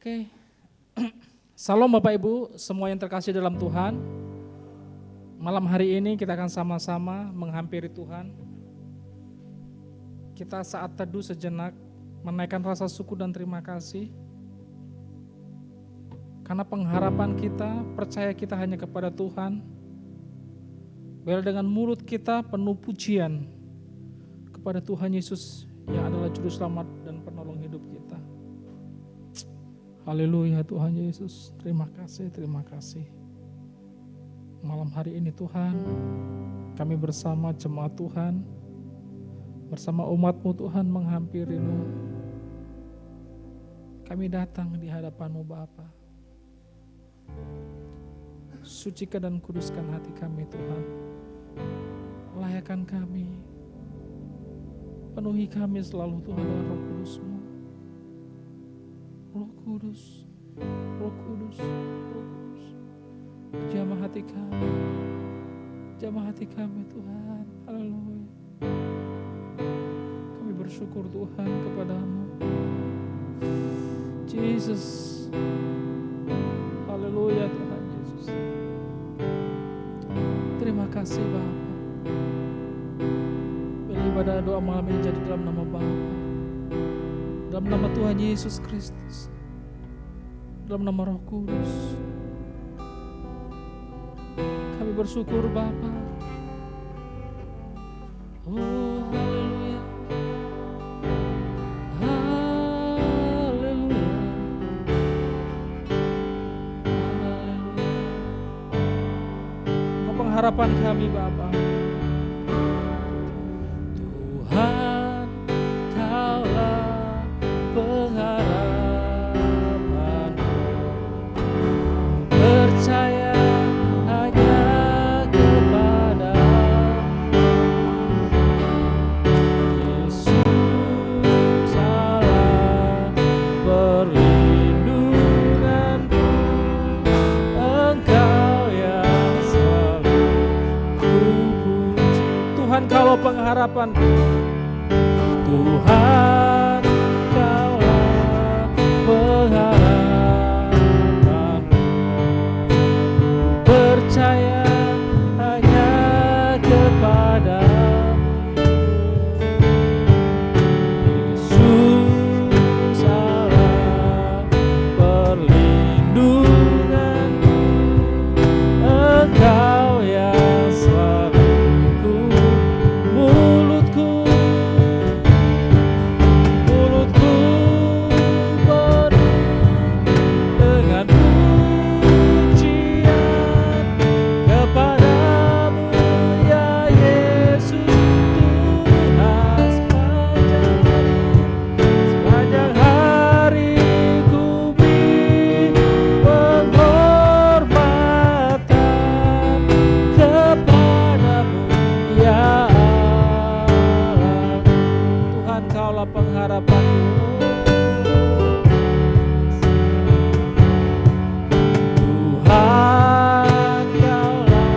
Oke, Salam Bapak Ibu, semua yang terkasih dalam Tuhan. Malam hari ini kita akan sama-sama menghampiri Tuhan. Kita saat teduh sejenak, menaikkan rasa syukur dan terima kasih. Karena pengharapan kita, percaya kita hanya kepada Tuhan. Biar dengan mulut kita penuh pujian kepada Tuhan Yesus yang adalah Juru Selamat dan Penolong hidup kita. Haleluya Tuhan Yesus, terima kasih, terima kasih. Malam hari ini Tuhan, kami bersama jemaat Tuhan, bersama umat-Mu Tuhan menghampiri-Mu. Kami datang di hadapan-Mu Bapa. Sucikan dan kuduskan hati kami Tuhan. Layakan kami, penuhi kami selalu Tuhan dengan Roh Kudus-Mu. Roh Kudus, Roh Kudus, Roh Kudus, jamah hati kami Tuhan, haleluya. Kami bersyukur Tuhan kepadamu, Jesus, haleluya Tuhan Yesus. Terima kasih Bapa. Bila ibadah doa malam ini jadi dalam nama Bapa, dalam nama Tuhan Yesus Kristus, dalam nama Roh Kudus, kami bersyukur Bapa. Oh haleluya, haleluya, haleluya. Engkau pengharapan kami Bapa. Tuhan, Kaulah pengharapanku, percaya hanya kepada Yesus Allah perlindunganku, Engkau yang selalu kupuji. Tuhan Kaulah pengharapanku, Tuhan Kaulah pengharapanku, percaya hanya kepadamu, Yesus Allah perlindunganku, Engkau yang selalu mulutku dengan pujian kepadamu ya Yesus Tuhan. Sepanjang hari ku beri penghormatan kepadamu ya Allah. Tuhan Kaulah pengharapanku, Tuhan Kaulah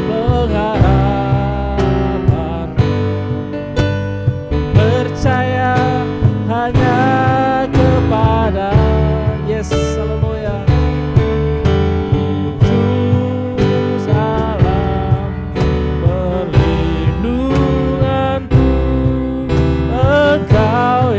pengharapanku, percaya hanya kepada Yesus, haleluya. Yesus Allah perlindunganku, Engkau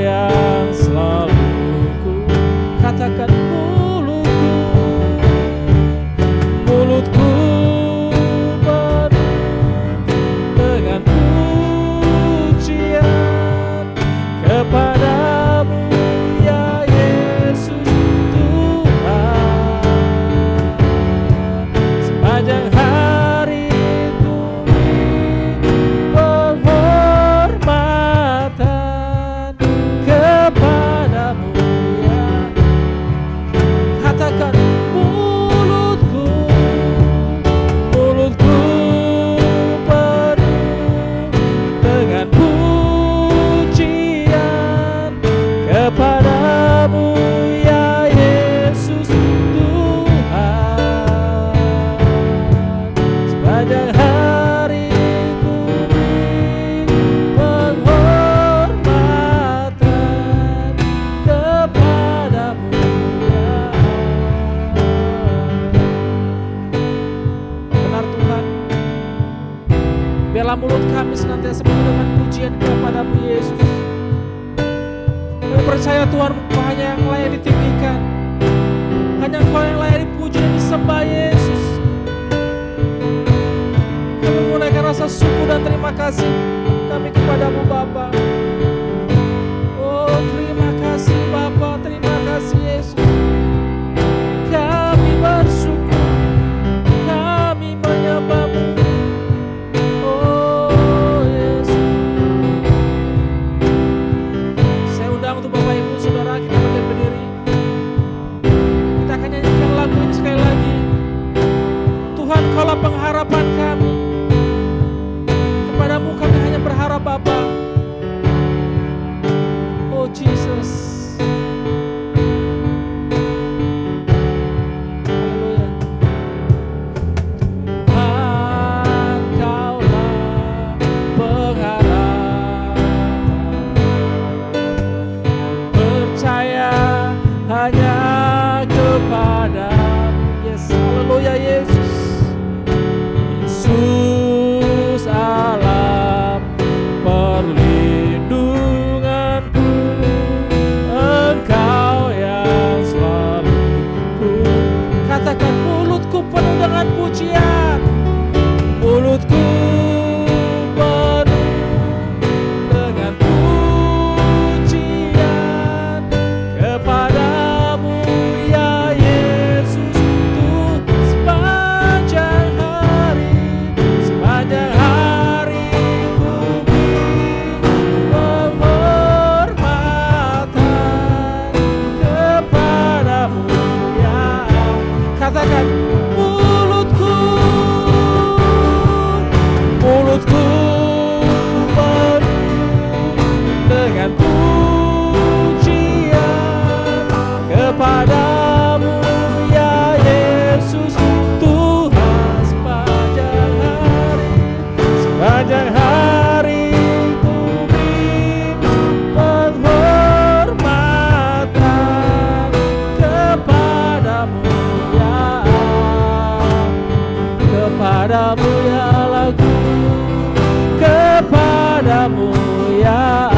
pujian kepadamu Yesus. Kami percaya Tuhan hanya yang layak ditinggikan, hanya Engkau yang layak dipuji dan disembah Yesus. Kami menunaikan rasa syukur dan terima kasih kami kepadamu Bapa. Oh terima kasih Bapa, terima kasih Yesus. Kami bersyukur, kami menyembah-Mu. Oh Yesus. Saya undang untuk Bapak Ibu Saudara, kita bangkit berdiri. Kita akan nyanyikan lagu ini sekali lagi. Tuhan, Kaulah pengharapan kami. Kepadamu kami hanya berharap Bapa. Oh Jesus. Haleluya. Tuhan, Kaulah pengharapan. Percaya hanya kepadamu. Yes, haleluya Yesus. Yesus alam perlindunganku, Engkau yang selalu katakan mulutku penuh dengan pujian, mulutku penuh dengan pujian kepadamu ya Yesus. Tuh sepanjang hari ku penghormatan kepadamu ya. Katakan mulutku penuh dengan pujian kepadamu ya Yesus. Tuhan sepanjang hari ku beri penghormatan kepadamu ya, kepadamu ya lagu, kepadamu ya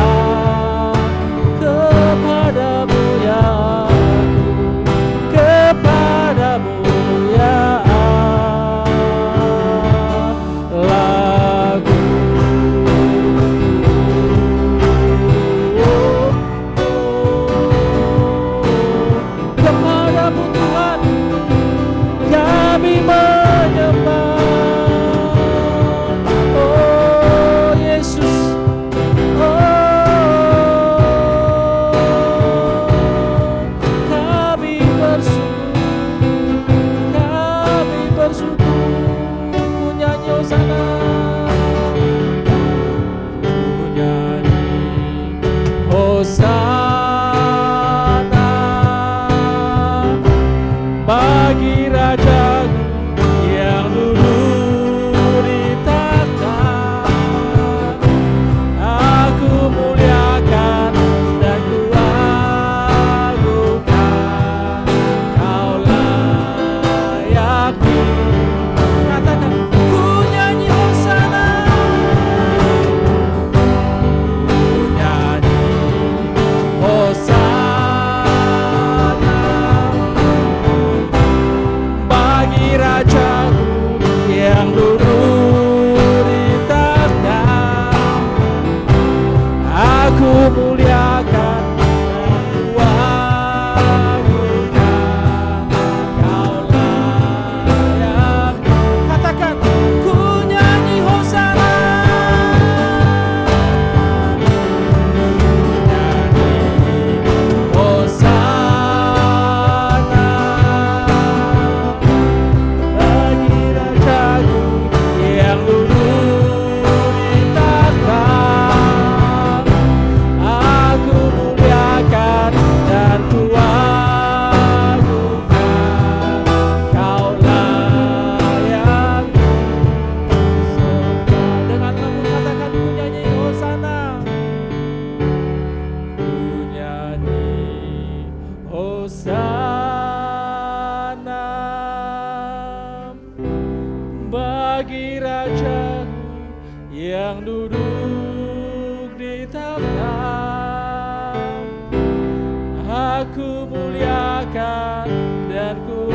muliakan dan ku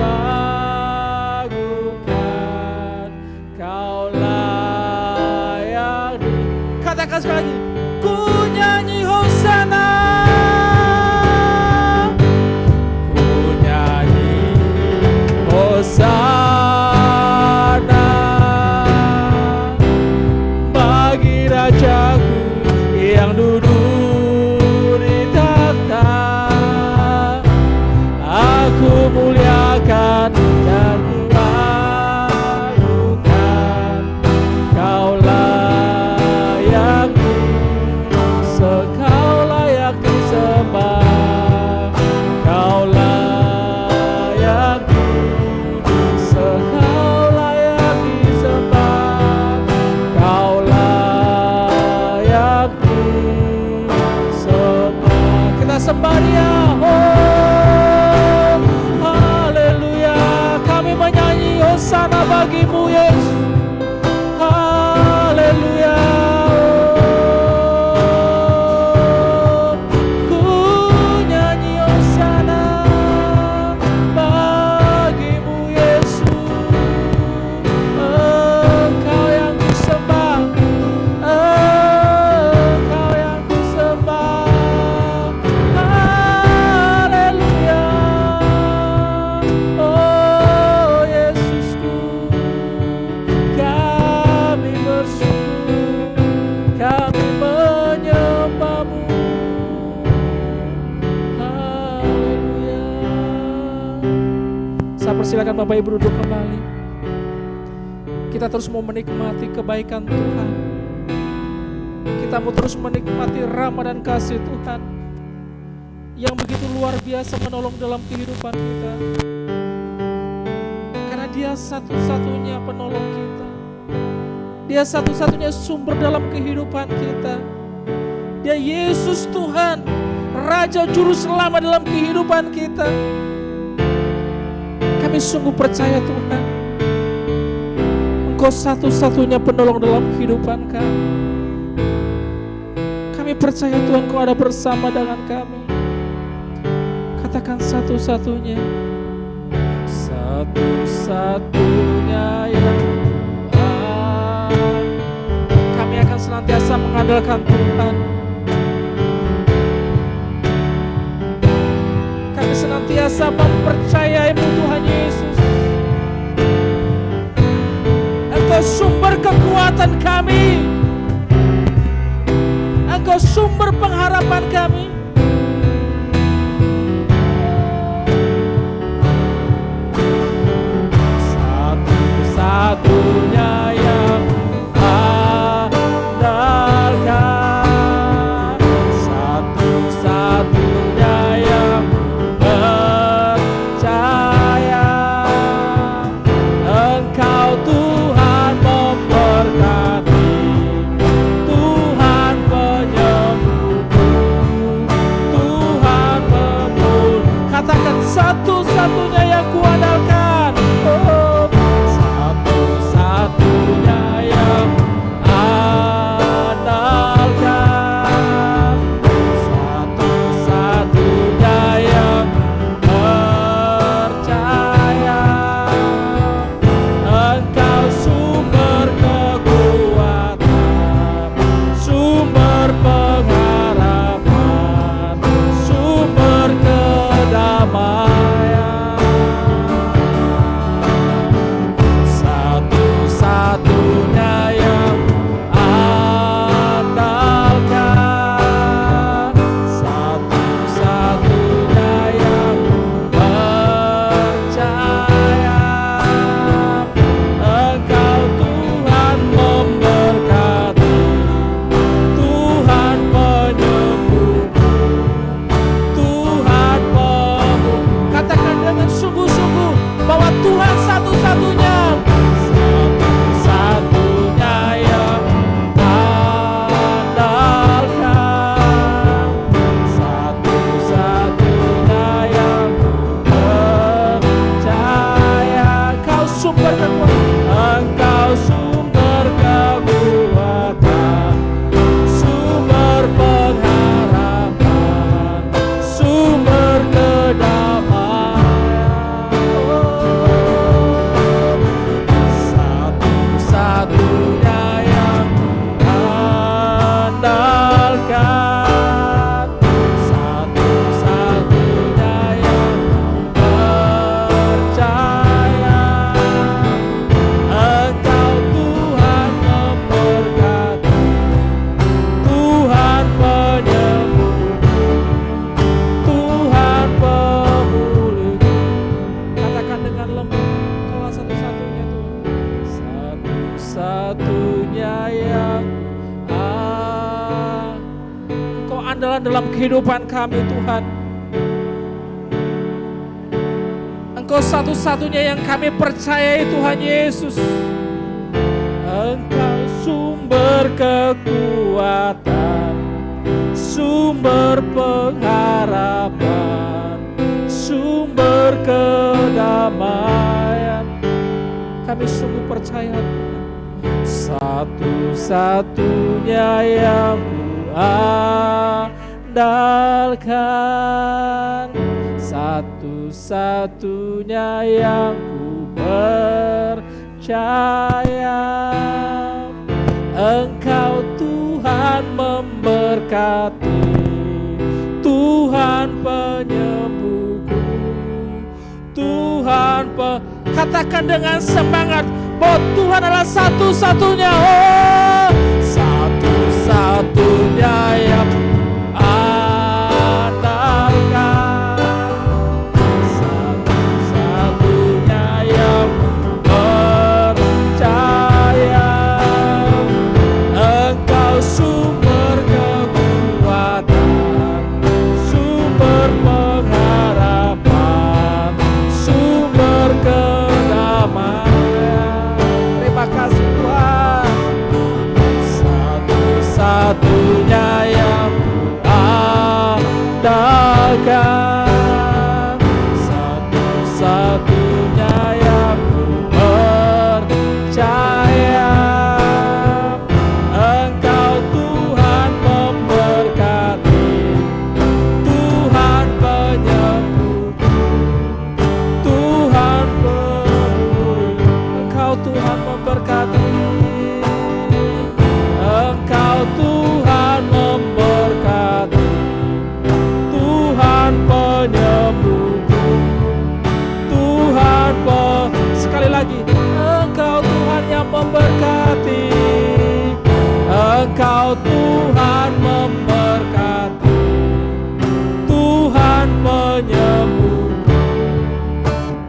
agungkan, Kau layak. Katakan sekali lagi, ku nyanyi Hosana, ku nyanyi Hosana bagi Rajaku yang duduk di tahta. Aku muliakan dan ku agungkan, Kau layak, Kau layak disembah, Kau layak, Kau layak disembah, Kau layak disembah. Kita sembah Dia. Hosana bagimu Yesus, haleluya. Ku nyanyi Hosana bagimu Yesus, Engkau yang disembah, Engkau yang disembah, haleluya. Kami menyembah-Mu, haleluya. Saya persilakan Bapak Ibu duduk kembali. Kita terus mau menikmati kebaikan Tuhan. Kita mau terus menikmati rahmat dan kasih Tuhan yang begitu luar biasa menolong dalam kehidupan kita. Karena Dia satu-satunya penolong kita. Dia satu-satunya sumber dalam kehidupan kita. Dia Yesus Tuhan, Raja Juru Selamat dalam kehidupan kita. Kami sungguh percaya Tuhan, Engkau satu-satunya penolong dalam kehidupan kami. Kami percaya Tuhan, Engkau ada bersama dengan kami. Katakan satu-satunya, satu-satunya yang senantiasa mengandalkan Tuhan. Kami senantiasa mempercayai-Mu Tuhan Yesus. Engkau sumber kekuatan kami, Engkau sumber pengharapan kami. Satu-satunya yang satu-satunya yang percaya, Engkau Tuhan memberkati, Tuhan penyembuhku, Tuhan pemulih. Katakan satu-satunya yang kuandalkan, oh, satu-satunya andalan dalam kehidupan kami Tuhan. Engkau satu-satunya yang kami percayai Tuhan Yesus. Engkau sumber kekuatan, sumber pengharapan, sumber kedamaian. Kami sungguh percaya Tuhan, satu-satunya yang kuandalkan, satu-satunya yang ku percaya. Engkau Tuhan memberkati, Tuhan penyembuhku, Tuhan katakan dengan semangat bahwa Tuhan adalah satu-satunya, oh satu-satunya yang andalkan, satu-satunya yang percaya. Engkau sumber kekuatan, sumber pengharapan, sumber kedamaian. Terima kasih Tuhan, satu-satunya yang kuandalkan, satu-satunya yang ku percaya. Engkau Tuhan memberkati, Tuhan penyembuhku, Tuhan peduli. Engkau Tuhan memberkati, Engkau Tuhan memberkati, Tuhan penyembuhku, Tuhan sekali lagi, Engkau Tuhan yang memberkati, Engkau Tuhan memberkati, Tuhan penyembuhku,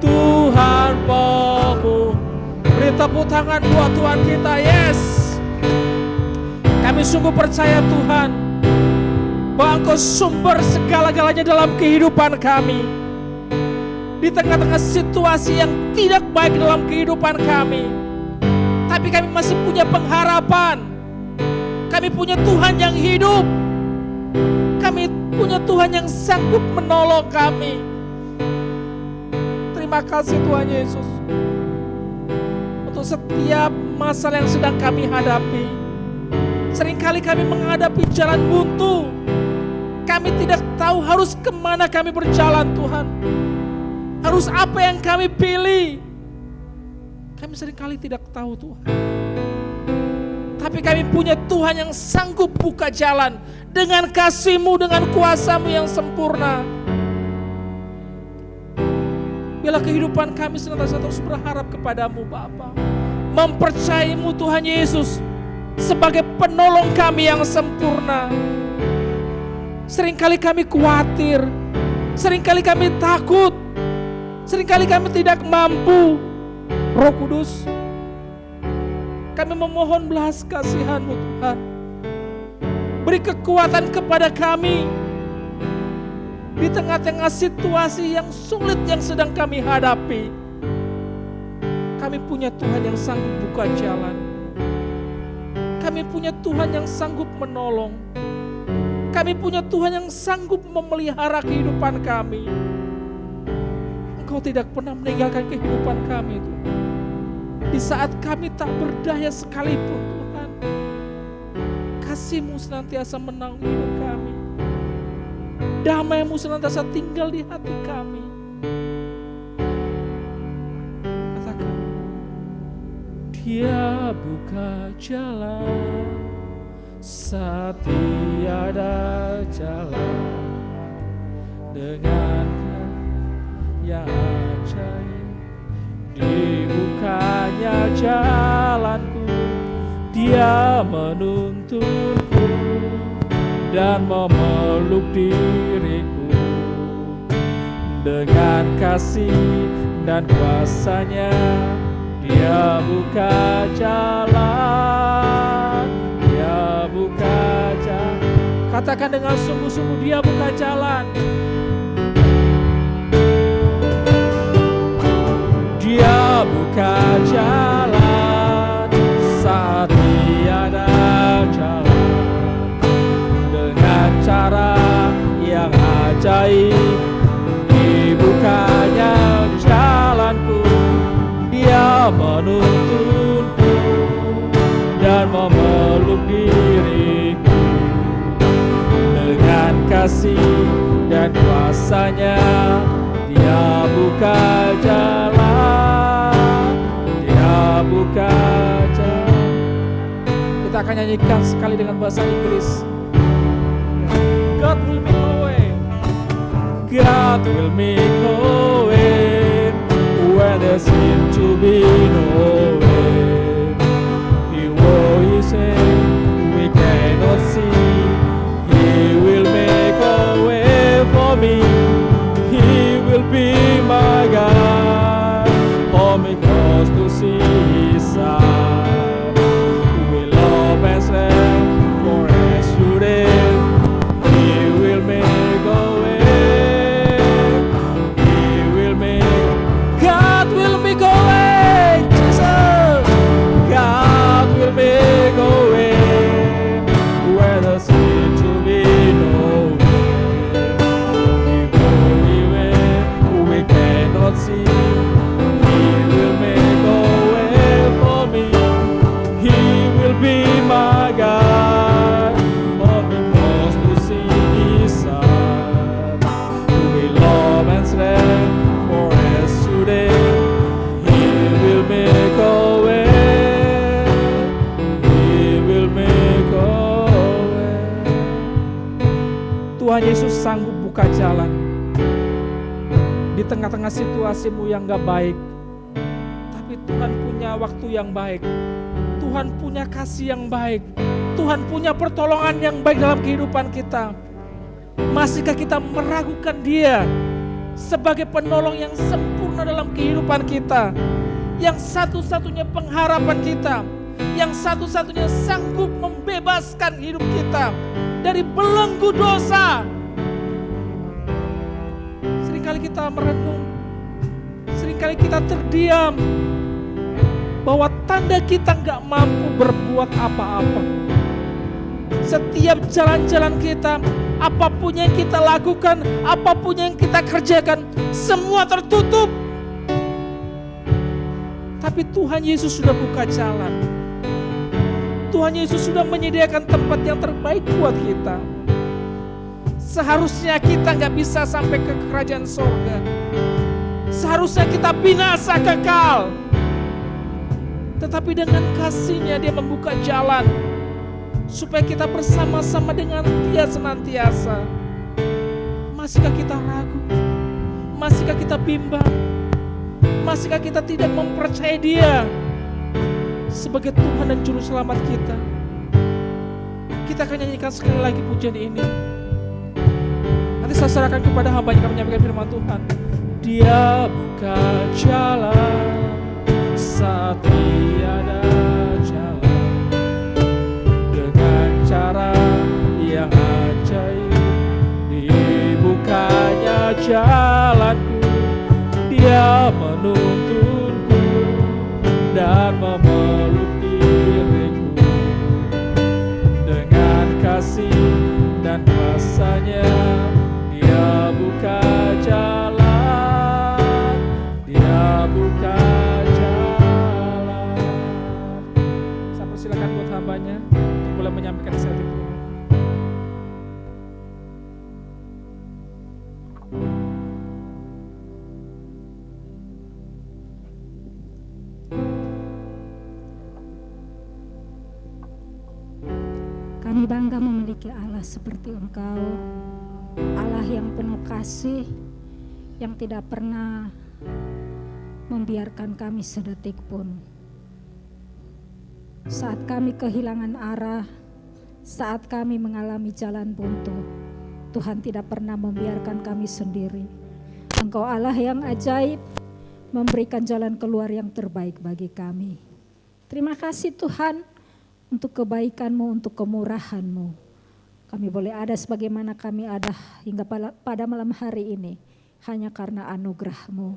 Tuhan penyembuh. Beri tepuk tangan buat Tuhan kita. Yes, kami sungguh percaya Tuhan bahwa Engkau sumber segala-galanya dalam kehidupan kami. Di tengah-tengah situasi yang tidak baik dalam kehidupan kami, tapi kami masih punya pengharapan. Kami punya Tuhan yang hidup. Kami punya Tuhan yang sanggup menolong kami. Terima kasih Tuhan Yesus untuk setiap masalah yang sedang kami hadapi. Seringkali kami menghadapi jalan buntu. Kami tidak tahu harus kemana kami berjalan Tuhan. Harus apa yang kami pilih. Kami seringkali tidak tahu Tuhan. Tapi kami punya Tuhan yang sanggup buka jalan dengan kasih-Mu, dengan kuasa-Mu yang sempurna. Bila kehidupan kami senantiasa terus berharap kepadamu Bapa, mempercayai-Mu Tuhan Yesus sebagai penolong kami yang sempurna. Seringkali kami khawatir, seringkali kami takut, seringkali kami tidak mampu. Roh Kudus, kami memohon belas kasihan-Mu Tuhan. Beri kekuatan kepada kami di tengah-tengah situasi yang sulit yang sedang kami hadapi. Kami punya Tuhan yang sanggup buka jalan. Kami punya Tuhan yang sanggup menolong. Kami punya Tuhan yang sanggup memelihara kehidupan kami. Engkau tidak pernah meninggalkan kehidupan kami Tuhan. Di saat kami tak berdaya sekalipun Tuhan, kasih-Mu senantiasa menaungi hidup kami. Damai-Mu senantiasa tinggal di hati kami. Katakan, Dia buka jalan saat tiada jalan, dengan yang ajaib dibukanya jalanku. Dia menuntunku dan memeluk diriku dengan kasih dan kuasa-Nya. Dia buka jalan, Dia buka jalan. Katakan dengan sungguh-sungguh, Dia buka jalan. Dia buka jalan saat tiada jalan. Dengan cara yang ajaib dibukanya jalanku. Dia menuntunku dan memeluk diriku. Dengan kasih dan kuasa-Nya Dia buka jalan. Dia buka jalan. Kita akan nyanyikan sekali dengan bahasa Inggris. God will make a way. God will make a way where there seems to be no way. He will say we cannot see. He will make a way for me. He will be my God. Hold me close to see His side. We love and serve for as you did. He will make a way. He will make. God will make a way. Jesus. God will make a way where there seems to be no way. He will, we cannot see. He will make a way for me. He will be my God. Hold me close to see His side. We love and stand for as today. He will make a way. He will make a way. Tuhan Yesus sanggup buka jalan di tengah-tengah situasimu yang gak baik. Tapi Tuhan punya waktu yang baik. Tuhan punya kasih yang baik. Tuhan punya pertolongan yang baik dalam kehidupan kita. Masihkah kita meragukan Dia sebagai penolong yang sempurna dalam kehidupan kita, yang satu-satunya pengharapan kita, yang satu-satunya sanggup membebaskan hidup kita dari belenggu dosa? Seringkali kita merenung, seringkali kita terdiam bahwa tanda kita gak mampu berbuat apa-apa. Setiap jalan-jalan kita, apapun yang kita lakukan, apapun yang kita kerjakan, semua tertutup. Tapi Tuhan Yesus sudah buka jalan. Tuhan Yesus sudah menyediakan tempat yang terbaik buat kita. Seharusnya kita gak bisa sampai ke kerajaan sorga. Seharusnya kita binasa kekal. Tetapi dengan kasih-Nya Dia membuka jalan supaya kita bersama-sama dengan Dia senantiasa. Masihkah kita ragu? Masihkah kita bimbang? Masihkah kita tidak mempercayai Dia sebagai Tuhan dan Juru Selamat kita? Kita akan nyanyikan sekali lagi pujian ini. Nanti saya serahkan kepada hamba yang akan menyampaikan firman Tuhan. Dia buka jalan saat tiada jalan. Dengan cara yang ajaib dibukanya jalanku. Dia menuntunku dan memeluk diriku. Dengan kasih dan kuasa-Nya Dia buka jalan. Dia buka jalan. Saya persilakan buat hambanya untuk boleh menyampaikan saat itu. Kami bangga memiliki Allah seperti Engkau, Allah yang penuh kasih, yang tidak pernah membiarkan kami sedetik pun. Saat kami kehilangan arah, saat kami mengalami jalan buntu, Tuhan tidak pernah membiarkan kami sendiri. Engkau Allah yang ajaib, memberikan jalan keluar yang terbaik bagi kami. Terima kasih Tuhan untuk kebaikan-Mu, untuk kemurahan-Mu. Kami boleh ada sebagaimana kami ada hingga pada malam hari ini hanya karena anugerah-Mu.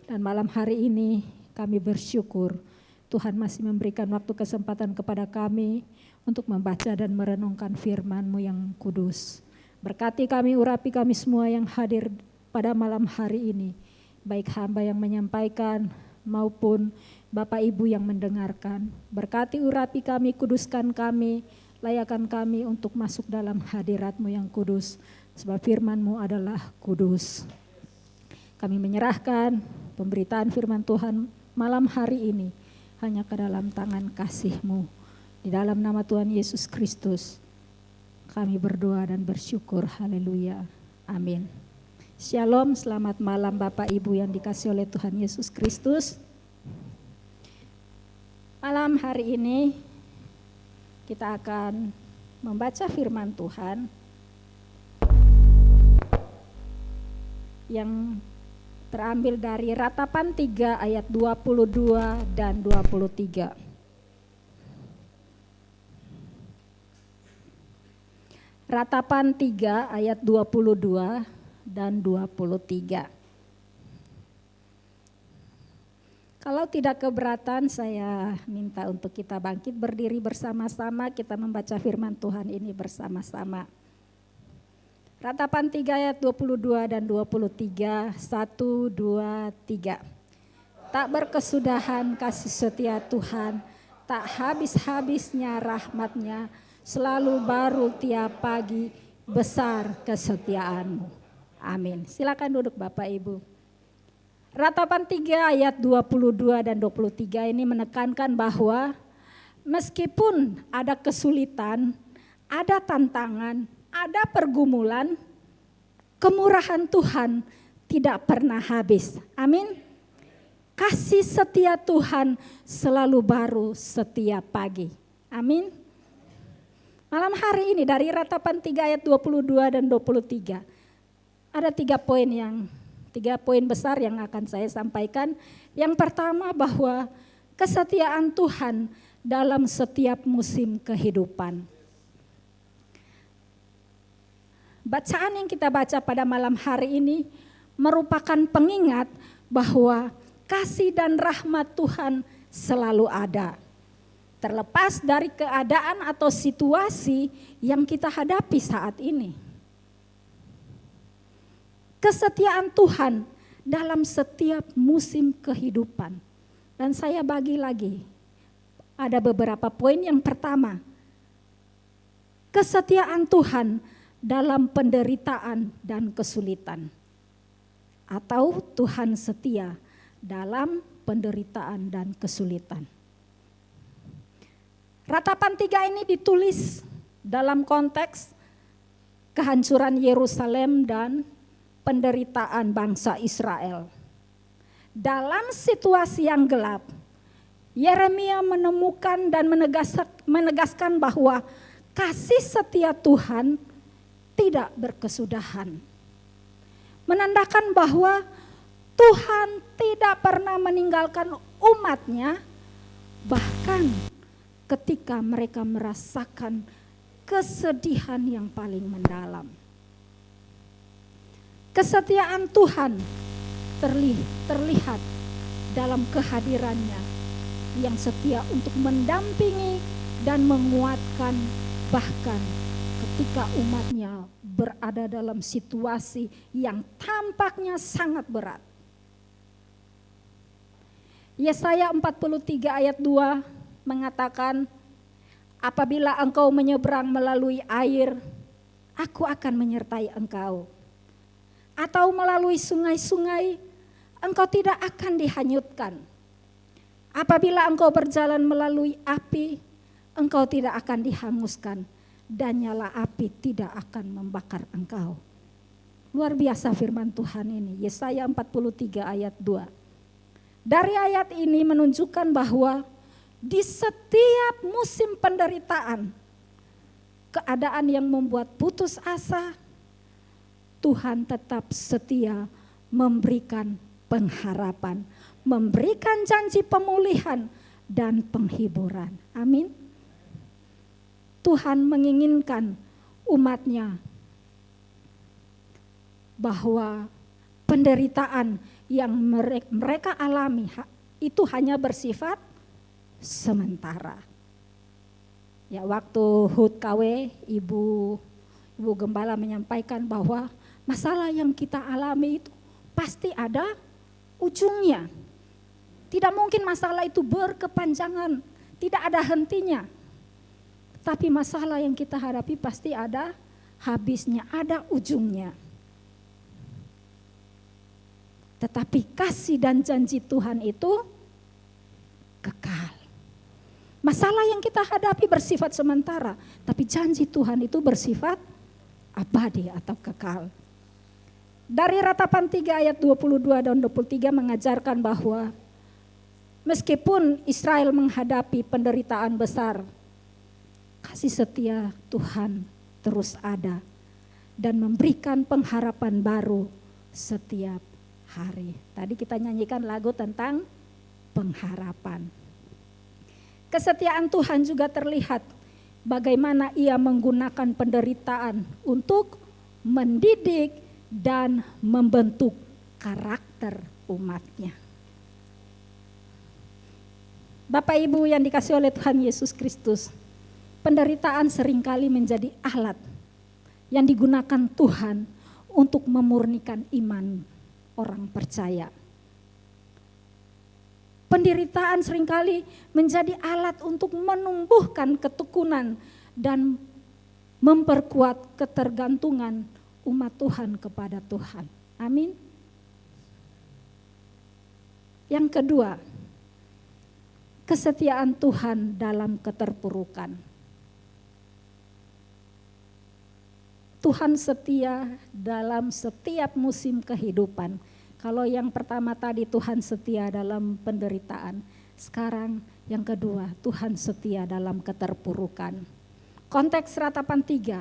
Dan malam hari ini kami bersyukur Tuhan masih memberikan waktu kesempatan kepada kami untuk membaca dan merenungkan firman-Mu yang kudus. Berkati kami, urapi kami semua yang hadir pada malam hari ini, baik hamba yang menyampaikan maupun Bapak Ibu yang mendengarkan. Berkati, urapi kami, kuduskan kami, layakan kami untuk masuk dalam hadirat-Mu yang kudus, sebab firman-Mu adalah kudus. Kami menyerahkan pemberitaan firman Tuhan malam hari ini hanya ke dalam tangan kasih-Mu. Di dalam nama Tuhan Yesus Kristus kami berdoa dan bersyukur. Haleluya. Amin. Shalom, selamat malam Bapak Ibu yang dikasihi oleh Tuhan Yesus Kristus. Malam hari ini kita akan membaca firman Tuhan yang terambil dari Ratapan 3 ayat 22 dan 23. Ratapan 3 ayat 22 dan 23. Kalau tidak keberatan, saya minta untuk kita bangkit berdiri bersama-sama, kita membaca firman Tuhan ini bersama-sama. Ratapan 3 ayat 22 dan 23, 1, 2, 3. Tak berkesudahan kasih setia Tuhan, tak habis-habisnya rahmat-Nya, selalu baru tiap pagi, besar kesetiaan-Mu. Amin. Silakan duduk Bapak Ibu. Ratapan 3 ayat 22 dan 23 ini menekankan bahwa meskipun ada kesulitan, ada tantangan, ada pergumulan, kemurahan Tuhan tidak pernah habis. Amin. Kasih setia Tuhan selalu baru setiap pagi. Amin. Malam hari ini dari Ratapan 3 ayat 22 dan 23. Ada 3 poin besar yang akan saya sampaikan. Yang pertama bahwa kesetiaan Tuhan dalam setiap musim kehidupan. Bacaan yang kita baca pada malam hari ini merupakan pengingat bahwa kasih dan rahmat Tuhan selalu ada. Terlepas dari keadaan atau situasi yang kita hadapi saat ini. Kesetiaan Tuhan dalam setiap musim kehidupan. Dan saya bagi lagi, ada beberapa poin. Yang pertama, kesetiaan Tuhan dalam penderitaan dan kesulitan. Atau Tuhan setia dalam penderitaan dan kesulitan. Ratapan 3 ini ditulis dalam konteks kehancuran Yerusalem dan penderitaan bangsa Israel. Dalam situasi yang gelap, Yeremia menemukan dan menegaskan bahwa kasih setia Tuhan tidak berkesudahan. Menandakan bahwa Tuhan tidak pernah meninggalkan umat-Nya, bahkan ketika mereka merasakan kesedihan yang paling mendalam. Kesetiaan Tuhan terlihat dalam kehadiran-Nya yang setia untuk mendampingi dan menguatkan, bahkan ketika umat-Nya berada dalam situasi yang tampaknya sangat berat. Yesaya 43 ayat 2 mengatakan, apabila engkau menyeberang melalui air, aku akan menyertai engkau. Atau melalui sungai-sungai, engkau tidak akan dihanyutkan. Apabila engkau berjalan melalui api, engkau tidak akan dihanguskan. Dan nyala api tidak akan membakar engkau. Luar biasa firman Tuhan ini, Yesaya 43 ayat 2. Dari ayat ini menunjukkan bahwa di setiap musim penderitaan, keadaan yang membuat putus asa, Tuhan tetap setia memberikan pengharapan, memberikan janji pemulihan dan penghiburan. Amin. Tuhan menginginkan umatnya bahwa penderitaan yang mereka alami itu hanya bersifat sementara. Ya, waktu HUT KW Ibu Gembala menyampaikan bahwa masalah yang kita alami itu pasti ada ujungnya. Tidak mungkin masalah itu berkepanjangan, tidak ada hentinya. Tapi masalah yang kita hadapi pasti ada habisnya, ada ujungnya. Tetapi kasih dan janji Tuhan itu kekal. Masalah yang kita hadapi bersifat sementara, tapi janji Tuhan itu bersifat abadi atau kekal. Dari Ratapan 3 ayat 22 dan 23 mengajarkan bahwa meskipun Israel menghadapi penderitaan besar, kasih setia Tuhan terus ada dan memberikan pengharapan baru setiap hari. Tadi kita nyanyikan lagu tentang pengharapan. Kesetiaan Tuhan juga terlihat bagaimana Ia menggunakan penderitaan untuk mendidik dan membentuk karakter umatnya. Bapak Ibu yang dikasihi oleh Tuhan Yesus Kristus, penderitaan seringkali menjadi alat yang digunakan Tuhan untuk memurnikan iman orang percaya. Penderitaan seringkali menjadi alat untuk menumbuhkan ketekunan dan memperkuat ketergantungan umat Tuhan kepada Tuhan. Amin. Yang kedua, kesetiaan Tuhan dalam keterpurukan. Tuhan setia dalam setiap musim kehidupan. Kalau yang pertama tadi Tuhan setia dalam penderitaan, sekarang yang kedua Tuhan setia dalam keterpurukan. Konteks Ratapan 3,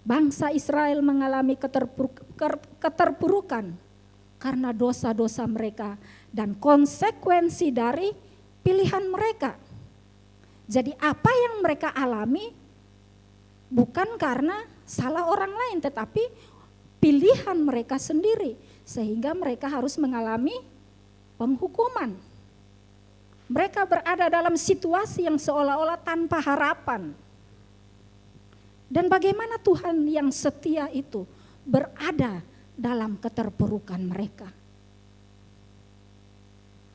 bangsa Israel mengalami keterpurukan karena dosa-dosa mereka dan konsekuensi dari pilihan mereka. Jadi apa yang mereka alami bukan karena salah orang lain, tetapi pilihan mereka sendiri. Sehingga mereka harus mengalami penghukuman. Mereka berada dalam situasi yang seolah-olah tanpa harapan. Dan bagaimana Tuhan yang setia itu berada dalam keterpurukan mereka.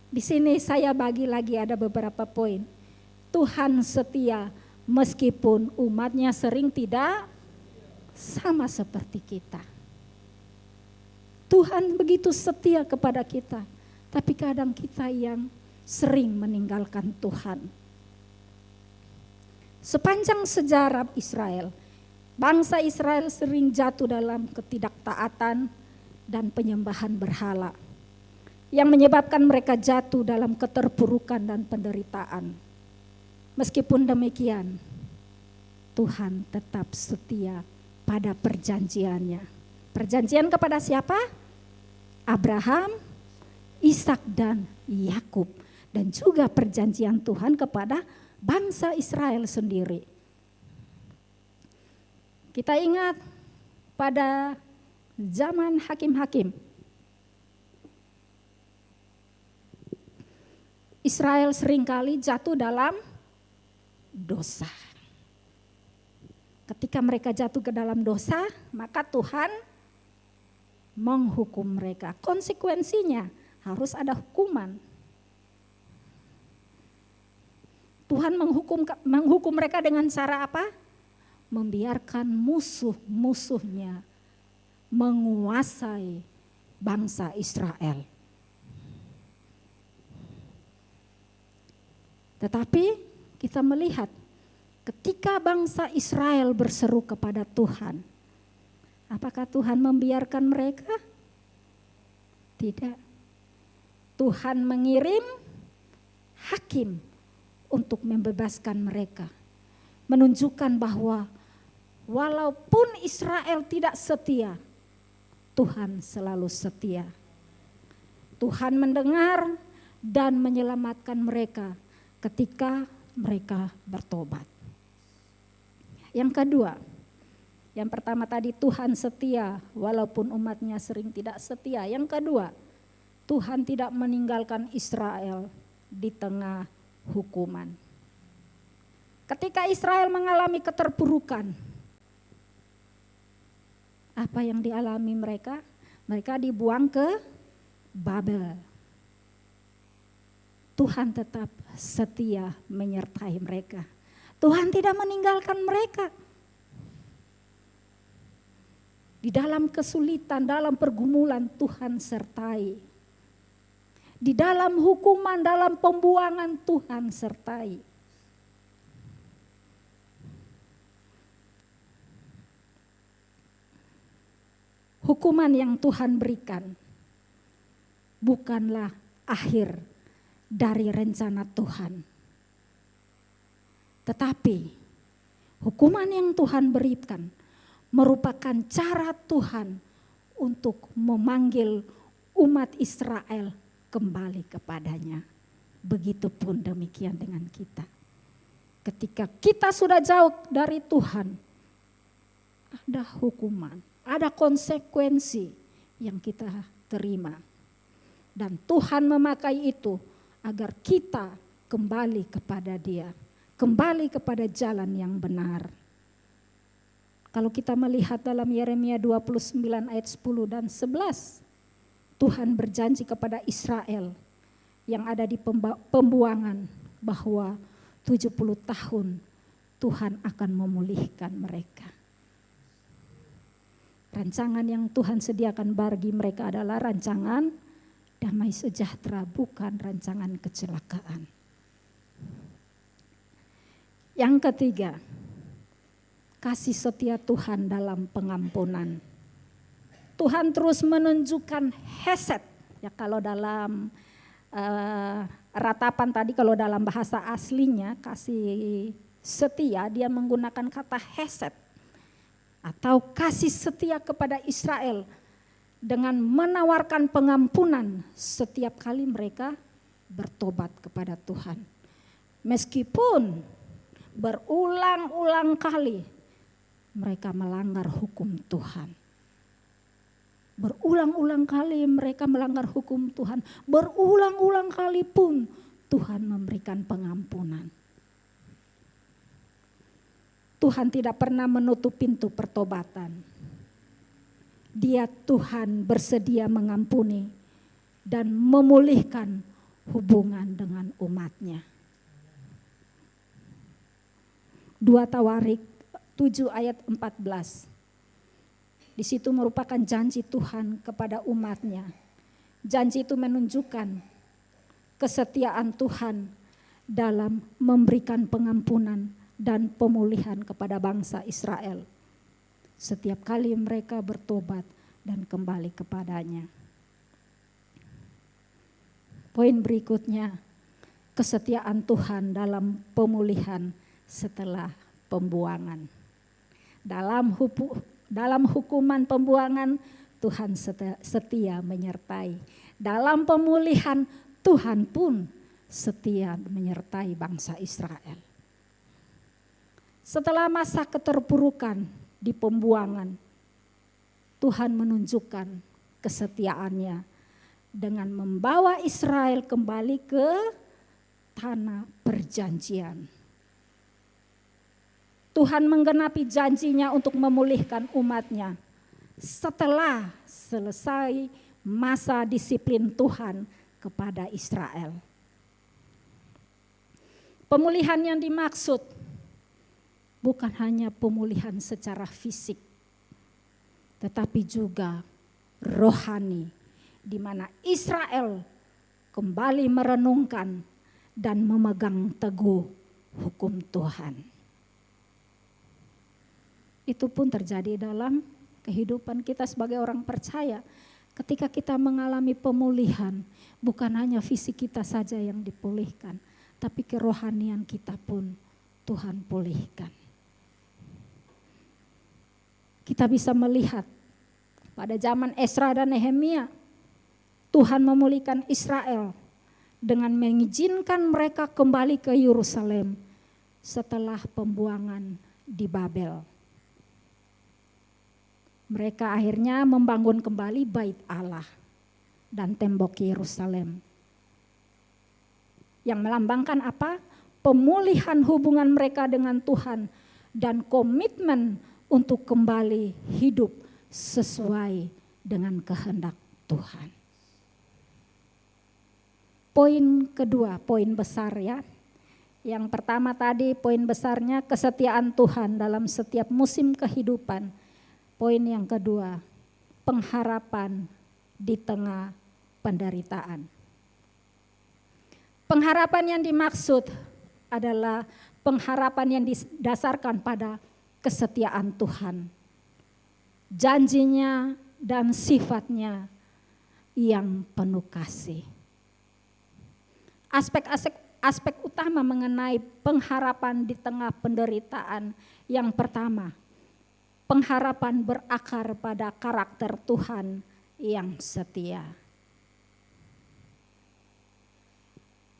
Di sini saya bagi lagi ada beberapa poin. Tuhan setia meskipun umatnya sering tidak sama seperti kita. Tuhan begitu setia kepada kita, tapi kadang kita yang sering meninggalkan Tuhan. Sepanjang sejarah Israel, bangsa Israel sering jatuh dalam ketidaktaatan dan penyembahan berhala, yang menyebabkan mereka jatuh dalam keterpurukan dan penderitaan. Meskipun demikian, Tuhan tetap setia pada perjanjiannya. Perjanjian kepada siapa? Abraham, Ishak dan Yakub, dan juga perjanjian Tuhan kepada bangsa Israel sendiri. Kita ingat pada zaman hakim-hakim, Israel seringkali jatuh dalam dosa. Ketika mereka jatuh ke dalam dosa, maka Tuhan menghukum mereka. Konsekuensinya harus ada hukuman. Tuhan menghukum mereka dengan cara apa? Membiarkan musuh-musuhnya menguasai bangsa Israel. Tetapi kita melihat ketika bangsa Israel berseru kepada Tuhan, apakah Tuhan membiarkan mereka? Tidak. Tuhan mengirim hakim untuk membebaskan mereka. Menunjukkan bahwa walaupun Israel tidak setia, Tuhan selalu setia. Tuhan mendengar dan menyelamatkan mereka ketika mereka bertobat. Yang kedua, Yang pertama tadi, Tuhan setia walaupun umatnya sering tidak setia. Yang kedua, Tuhan tidak meninggalkan Israel di tengah hukuman. Ketika Israel mengalami keterpurukan, apa yang dialami mereka? Mereka dibuang ke Babel. Tuhan tetap setia menyertai mereka. Tuhan tidak meninggalkan mereka. Di dalam kesulitan, dalam pergumulan Tuhan sertai. Di dalam hukuman, dalam pembuangan Tuhan sertai. Hukuman yang Tuhan berikan bukanlah akhir dari rencana Tuhan. Tetapi hukuman yang Tuhan berikan merupakan cara Tuhan untuk memanggil umat Israel kembali kepadanya. Begitupun demikian dengan kita. Ketika kita sudah jauh dari Tuhan, ada hukuman, ada konsekuensi yang kita terima. Dan Tuhan memakai itu agar kita kembali kepada Dia, kembali kepada jalan yang benar. Kalau kita melihat dalam Yeremia 29 ayat 10 dan 11, Tuhan berjanji kepada Israel yang ada di pembuangan bahwa 70 tahun Tuhan akan memulihkan mereka. Rancangan yang Tuhan sediakan bagi mereka adalah rancangan damai sejahtera, bukan rancangan kecelakaan. Yang ketiga, kasih setia Tuhan dalam pengampunan. Tuhan terus menunjukkan hesed. Ya, kalau dalam ratapan tadi, kalau dalam bahasa aslinya kasih setia, dia menggunakan kata hesed. Atau kasih setia kepada Israel dengan menawarkan pengampunan setiap kali mereka bertobat kepada Tuhan. Meskipun berulang-ulang kali mereka melanggar hukum Tuhan. Berulang-ulang kali mereka melanggar hukum Tuhan. Berulang-ulang kali pun Tuhan memberikan pengampunan. Tuhan tidak pernah menutup pintu pertobatan. Dia Tuhan bersedia mengampuni dan memulihkan hubungan dengan umatnya. 2 Tawarik 7 ayat 14. Di situ merupakan janji Tuhan kepada umatnya. Janji itu menunjukkan kesetiaan Tuhan dalam memberikan pengampunan dan pemulihan kepada bangsa Israel. Setiap kali mereka bertobat dan kembali kepadanya. Poin berikutnya, kesetiaan Tuhan dalam pemulihan setelah pembuangan. Dalam hukuman pembuangan, Tuhan setia menyertai. Dalam pemulihan, Tuhan pun setia menyertai bangsa Israel. Setelah masa keterpurukan di pembuangan, Tuhan menunjukkan kesetiaannya dengan membawa Israel kembali ke tanah perjanjian. Tuhan menggenapi janjinya untuk memulihkan umatnya setelah selesai masa disiplin Tuhan kepada Israel. Pemulihan yang dimaksud bukan hanya pemulihan secara fisik, tetapi juga rohani, di mana Israel kembali merenungkan dan memegang teguh hukum Tuhan. Itu pun terjadi dalam kehidupan kita sebagai orang percaya. Ketika kita mengalami pemulihan, bukan hanya fisik kita saja yang dipulihkan, tapi kerohanian kita pun Tuhan pulihkan. Kita bisa melihat pada zaman Esra dan Nehemia, Tuhan memulihkan Israel dengan mengizinkan mereka kembali ke Yerusalem setelah pembuangan di Babel. Mereka akhirnya membangun kembali bait Allah dan tembok Yerusalem. Yang melambangkan apa? Pemulihan hubungan mereka dengan Tuhan dan komitmen untuk kembali hidup sesuai dengan kehendak Tuhan. Poin kedua, poin besar ya. Yang pertama tadi poin besarnya kesetiaan Tuhan dalam setiap musim kehidupan. Poin yang kedua, pengharapan di tengah penderitaan. Pengharapan yang dimaksud adalah pengharapan yang didasarkan pada kesetiaan Tuhan. Janjinya dan sifatnya yang penuh kasih. Aspek utama mengenai pengharapan di tengah penderitaan yang pertama, pengharapan berakar pada karakter Tuhan yang setia.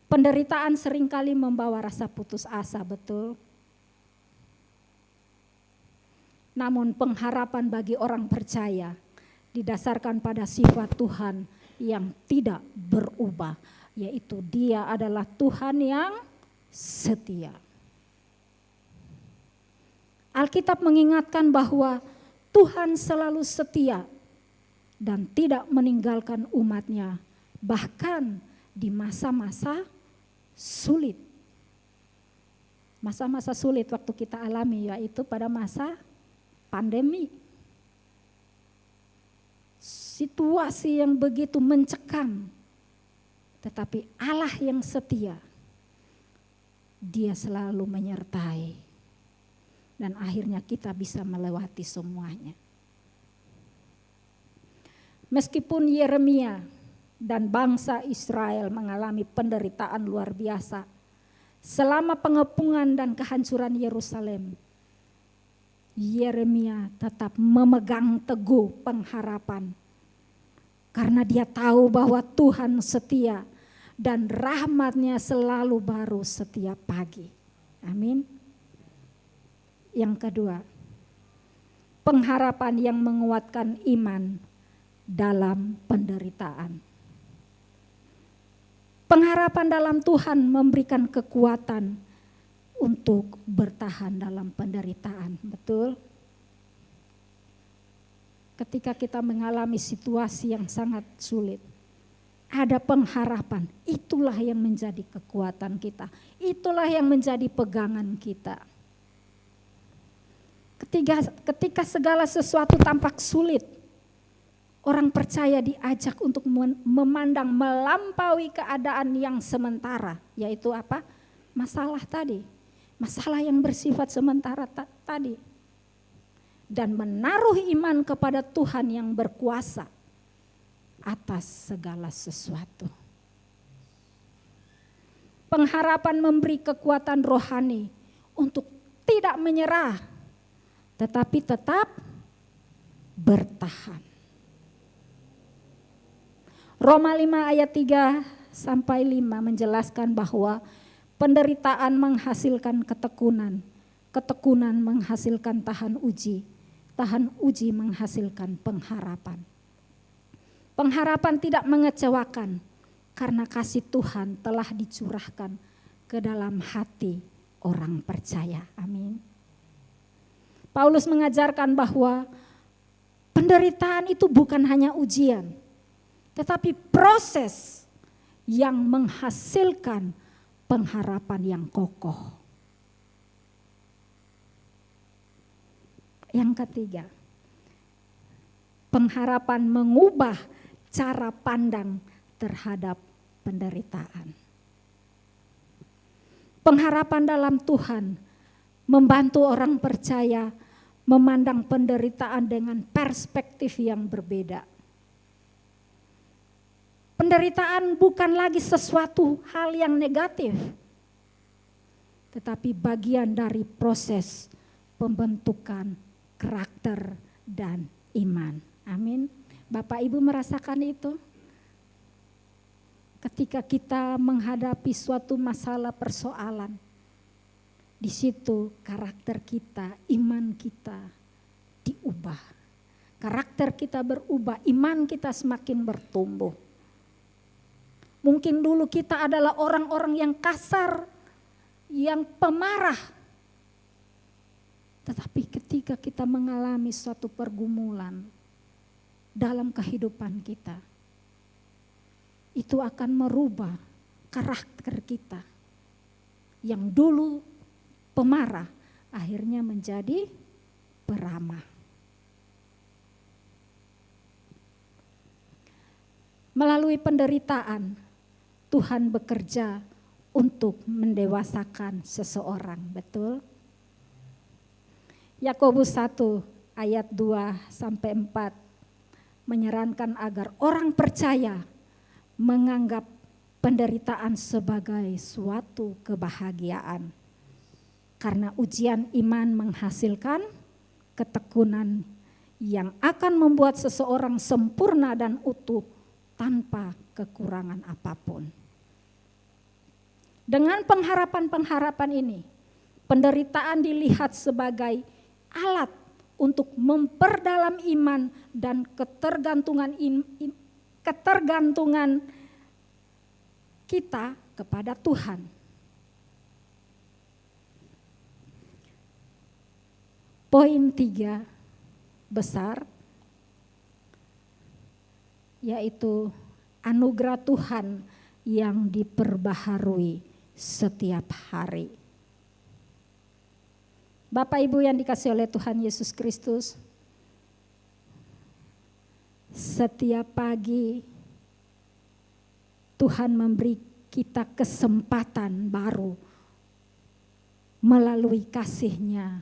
Penderitaan seringkali membawa rasa putus asa, betul. Namun pengharapan bagi orang percaya didasarkan pada sifat Tuhan yang tidak berubah, yaitu Dia adalah Tuhan yang setia. Alkitab mengingatkan bahwa Tuhan selalu setia dan tidak meninggalkan umatnya, bahkan di masa-masa sulit. Masa-masa sulit waktu kita alami yaitu pada masa pandemi. Situasi yang begitu mencekam. Tetapi Allah yang setia, Dia selalu menyertai. Dan akhirnya kita bisa melewati semuanya. Meskipun Yeremia dan bangsa Israel mengalami penderitaan luar biasa selama pengepungan dan kehancuran Yerusalem, Yeremia tetap memegang teguh pengharapan karena dia tahu bahwa Tuhan setia dan rahmat-Nya selalu baru setiap pagi. Amin. Yang kedua, pengharapan yang menguatkan iman dalam penderitaan. Pengharapan dalam Tuhan memberikan kekuatan untuk bertahan dalam penderitaan, betul? Ketika kita mengalami situasi yang sangat sulit, ada pengharapan, itulah yang menjadi kekuatan kita, itulah yang menjadi pegangan kita. Ketika segala sesuatu tampak sulit, orang percaya diajak untuk memandang melampaui keadaan yang sementara, yaitu apa? Masalah tadi, masalah yang bersifat sementara tadi. Dan menaruh iman kepada Tuhan yang berkuasa atas segala sesuatu. Pengharapan memberi kekuatan rohani untuk tidak menyerah, tetapi tetap bertahan. Roma 5 ayat 3 sampai 5 menjelaskan bahwa penderitaan menghasilkan ketekunan, ketekunan menghasilkan tahan uji, tahan uji menghasilkan pengharapan. Pengharapan tidak mengecewakan karena kasih Tuhan telah dicurahkan ke dalam hati orang percaya. Amin. Paulus mengajarkan bahwa penderitaan itu bukan hanya ujian, tetapi proses yang menghasilkan pengharapan yang kokoh. Yang ketiga, pengharapan mengubah cara pandang terhadap penderitaan. Pengharapan dalam Tuhan membantu orang percaya memandang penderitaan dengan perspektif yang berbeda. Penderitaan bukan lagi sesuatu hal yang negatif, tetapi bagian dari proses pembentukan karakter dan iman. Amin. Bapak Ibu merasakan itu? Ketika kita menghadapi suatu masalah persoalan, di situ karakter kita, iman kita diubah. karakter kita berubah, iman kita semakin bertumbuh. Mungkin dulu kita adalah orang-orang yang kasar, yang pemarah. Tetapi ketika kita mengalami suatu pergumulan dalam kehidupan kita, itu akan merubah karakter kita. Yang dulu pemarah, akhirnya menjadi peramah. Melalui penderitaan, Tuhan bekerja untuk mendewasakan seseorang, betul? Yakobus 1 ayat 2-4 menyarankan agar orang percaya menganggap penderitaan sebagai suatu kebahagiaan. Karena ujian iman menghasilkan ketekunan yang akan membuat seseorang sempurna dan utuh tanpa kekurangan apapun. Dengan pengharapan-pengharapan ini, penderitaan dilihat sebagai alat untuk memperdalam iman dan ketergantungan kita kepada Tuhan. Poin 3 besar, yaitu anugerah Tuhan yang diperbaharui setiap hari. Bapak Ibu yang dikasihi oleh Tuhan Yesus Kristus, setiap pagi Tuhan memberi kita kesempatan baru melalui kasih-Nya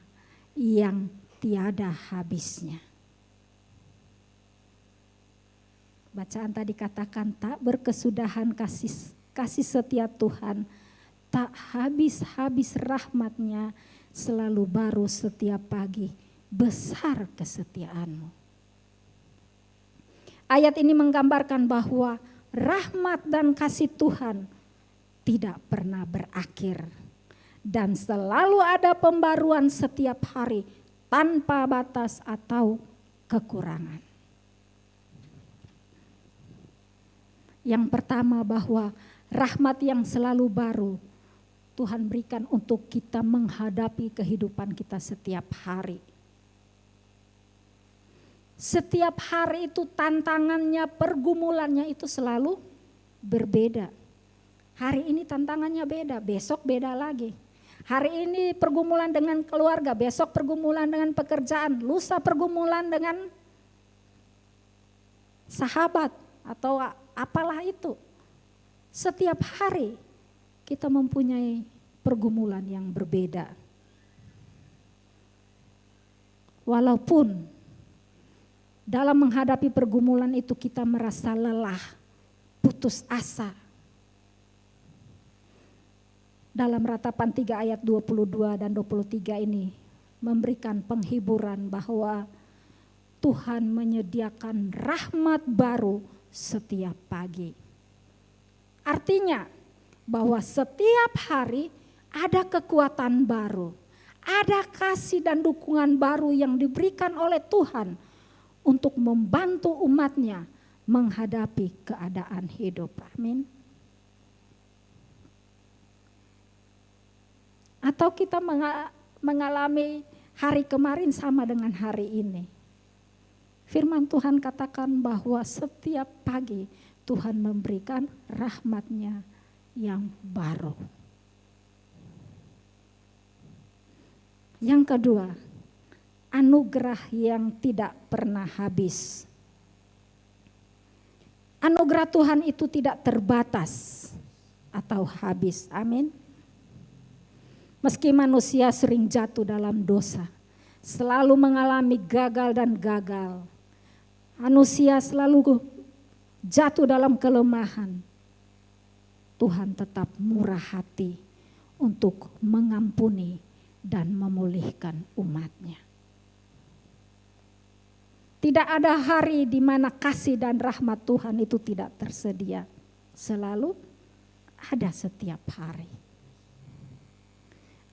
yang tiada habisnya. Bacaan tadi katakan tak berkesudahan kasih setia Tuhan, tak habis-habis rahmat-Nya, selalu baru setiap pagi, besar kesetiaan-Mu. Ayat ini menggambarkan bahwa rahmat dan kasih Tuhan tidak pernah berakhir. Dan selalu ada pembaruan setiap hari tanpa batas atau kekurangan. Yang pertama, bahwa rahmat yang selalu baru Tuhan berikan untuk kita menghadapi kehidupan kita setiap hari. Setiap hari itu tantangannya, pergumulannya itu selalu berbeda. Hari ini tantangannya beda, besok beda lagi. Hari ini pergumulan dengan keluarga, besok pergumulan dengan pekerjaan, lusa pergumulan dengan sahabat atau apalah itu. Setiap hari kita mempunyai pergumulan yang berbeda. Walaupun dalam menghadapi pergumulan itu kita merasa lelah, putus asa. Dalam Ratapan 3 ayat 22 dan 23 ini memberikan penghiburan bahwa Tuhan menyediakan rahmat baru setiap pagi. Artinya bahwa setiap hari ada kekuatan baru, ada kasih dan dukungan baru yang diberikan oleh Tuhan untuk membantu umat-Nya menghadapi keadaan hidup. Amin. Atau kita mengalami hari kemarin sama dengan hari ini. Firman Tuhan katakan bahwa setiap pagi Tuhan memberikan rahmat-Nya yang baru. Yang kedua, anugerah yang tidak pernah habis. Anugerah Tuhan itu tidak terbatas atau habis. Amin. Meski manusia sering jatuh dalam dosa, selalu mengalami gagal dan gagal. Manusia selalu jatuh dalam kelemahan. Tuhan tetap murah hati untuk mengampuni dan memulihkan umat-Nya. Tidak ada hari di mana kasih dan rahmat Tuhan itu tidak tersedia. Selalu ada setiap hari.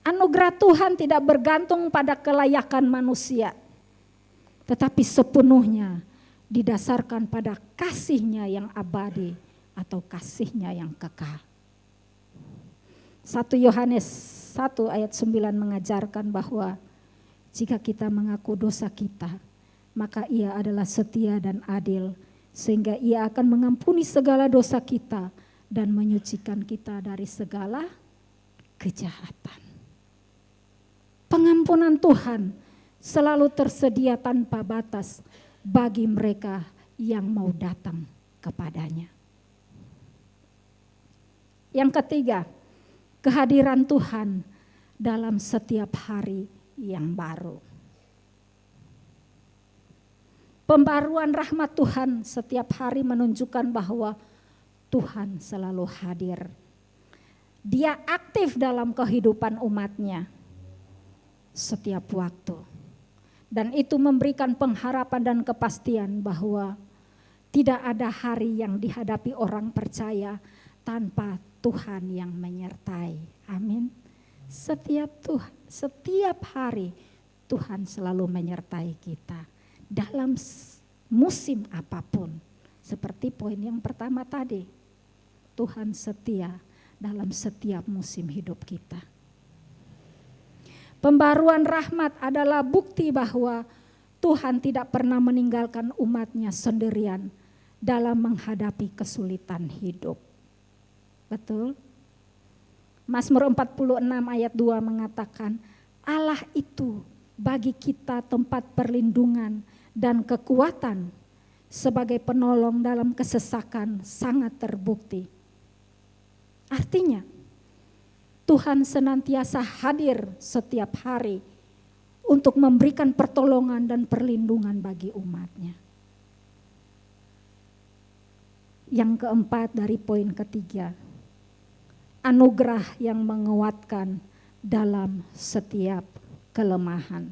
Anugerah Tuhan tidak bergantung pada kelayakan manusia. tetapi sepenuhnya didasarkan pada kasih-Nya yang abadi atau kasih-Nya yang kekal. 1 Yohanes 1 ayat 9 mengajarkan bahwa jika kita mengaku dosa kita, maka Ia adalah setia dan adil, sehingga Ia akan mengampuni segala dosa kita dan menyucikan kita dari segala kejahatan. Pengampunan Tuhan selalu tersedia tanpa batas bagi mereka yang mau datang kepadanya. Yang ketiga, kehadiran Tuhan dalam setiap hari yang baru. Pembaruan rahmat Tuhan setiap hari menunjukkan bahwa Tuhan selalu hadir. Dia aktif dalam kehidupan umat-Nya setiap waktu. Dan itu memberikan pengharapan dan kepastian bahwa tidak ada hari yang dihadapi orang percaya tanpa Tuhan yang menyertai. Amin. Setiap hari Tuhan selalu menyertai kita dalam musim apapun. Seperti poin yang pertama tadi, Tuhan setia dalam setiap musim hidup kita. Pembaruan rahmat adalah bukti bahwa Tuhan tidak pernah meninggalkan umat-Nya sendirian dalam menghadapi kesulitan hidup. Betul? Mazmur 46 ayat 2 mengatakan, Allah itu bagi kita tempat perlindungan dan kekuatan, sebagai penolong dalam kesesakan sangat terbukti. Artinya, Tuhan senantiasa hadir setiap hari untuk memberikan pertolongan dan perlindungan bagi umat-Nya. Yang keempat dari poin ketiga, anugerah yang menguatkan dalam setiap kelemahan.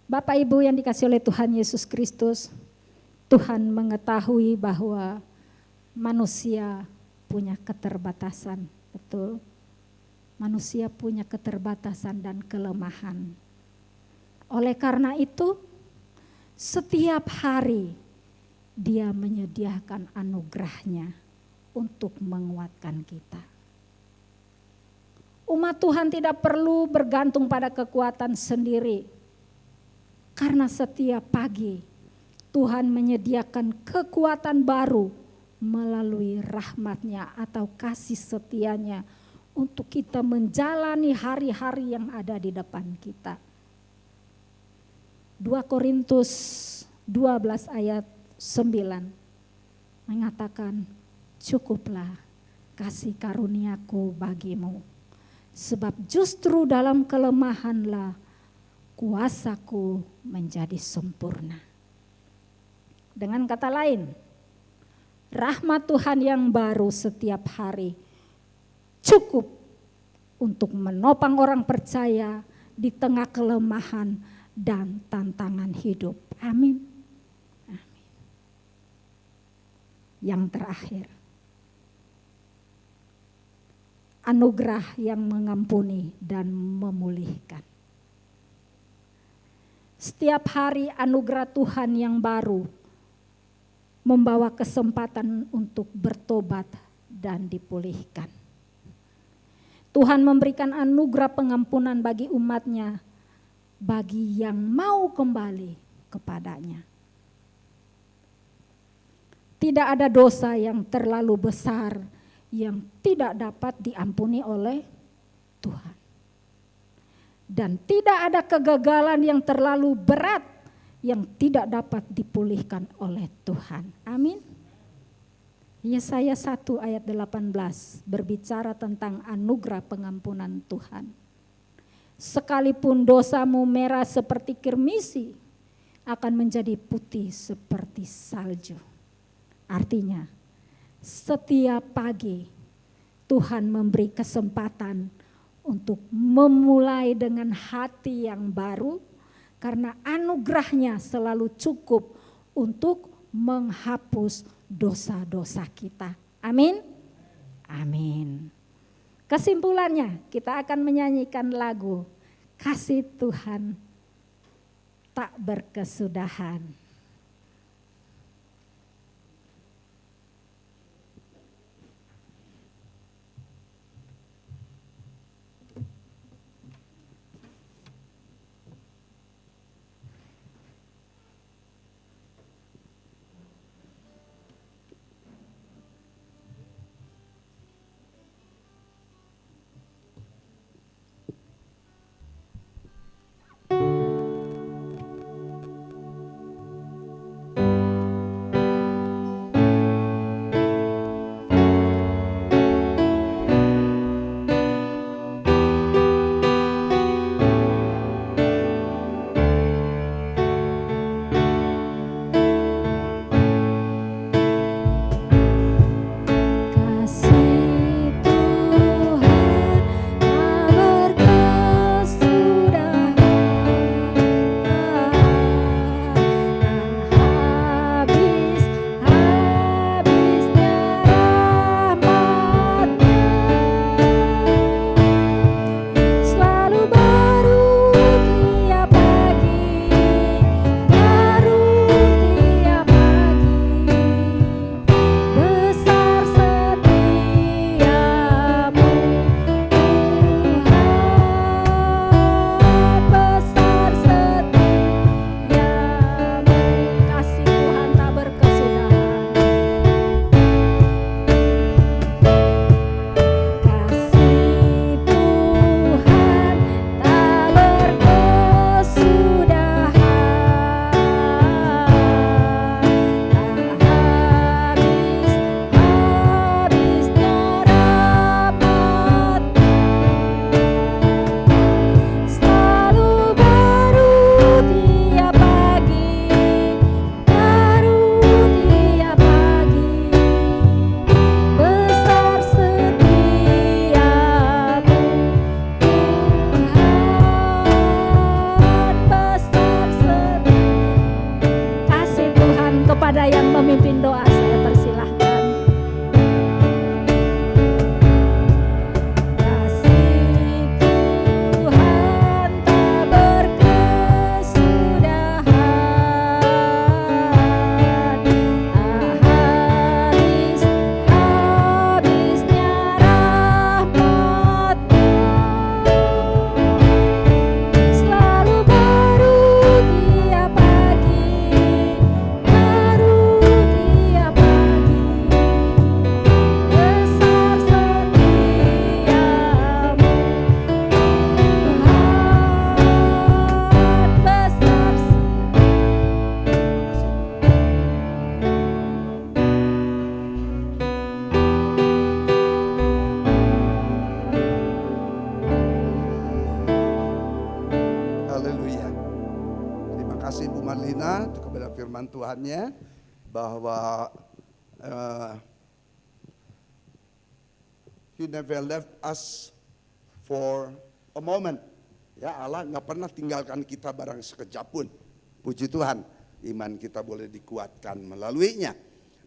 Bapak Ibu yang dikasihi oleh Tuhan Yesus Kristus, Tuhan mengetahui bahwa manusia punya keterbatasan, betul? Manusia punya keterbatasan dan kelemahan. Oleh karena itu, setiap hari Dia menyediakan anugerah-Nya untuk menguatkan kita. Umat Tuhan tidak perlu bergantung pada kekuatan sendiri, karena setiap pagi Tuhan menyediakan kekuatan baru melalui rahmat-Nya atau kasih setia-Nya untuk kita menjalani hari-hari yang ada di depan kita. 2 Korintus 12 ayat 9 mengatakan, cukuplah kasih karunia-Ku bagimu, sebab justru dalam kelemahanlah kuasa-Ku menjadi sempurna. Dengan kata lain, rahmat Tuhan yang baru setiap hari cukup untuk menopang orang percaya di tengah kelemahan dan tantangan hidup. Amin. Amin. Yang terakhir, anugerah yang mengampuni dan memulihkan. Setiap hari anugerah Tuhan yang baru membawa kesempatan untuk bertobat dan dipulihkan. Tuhan memberikan anugerah pengampunan bagi umat-Nya, bagi yang mau kembali kepadanya. Tidak ada dosa yang terlalu besar yang tidak dapat diampuni oleh Tuhan. Dan tidak ada kegagalan yang terlalu berat yang tidak dapat dipulihkan oleh Tuhan. Amin. Yesaya 1 ayat 18 berbicara tentang anugerah pengampunan Tuhan. Sekalipun dosamu merah seperti kirmisi, akan menjadi putih seperti salju. Artinya, setiap pagi Tuhan memberi kesempatan untuk memulai dengan hati yang baru, karena anugerah-Nya selalu cukup untuk menghapus dosa-dosa kita. Amin. Amin. Kesimpulannya, kita akan menyanyikan lagu Kasih Tuhan tak berkesudahan. Kepada yang memimpin doa saya persilahkan. Kasih Tuhan tak berkesudahan, habis-habisnya rahmat-Nya, selalu baru tiap pagi. Haleluya. Terima kasih Bu Marlina kepada firman Tuhannya bahwa He never left us for a moment. Ya, Allah nggak pernah tinggalkan kita barang sekejap pun. Puji Tuhan, iman kita boleh dikuatkan melaluinya.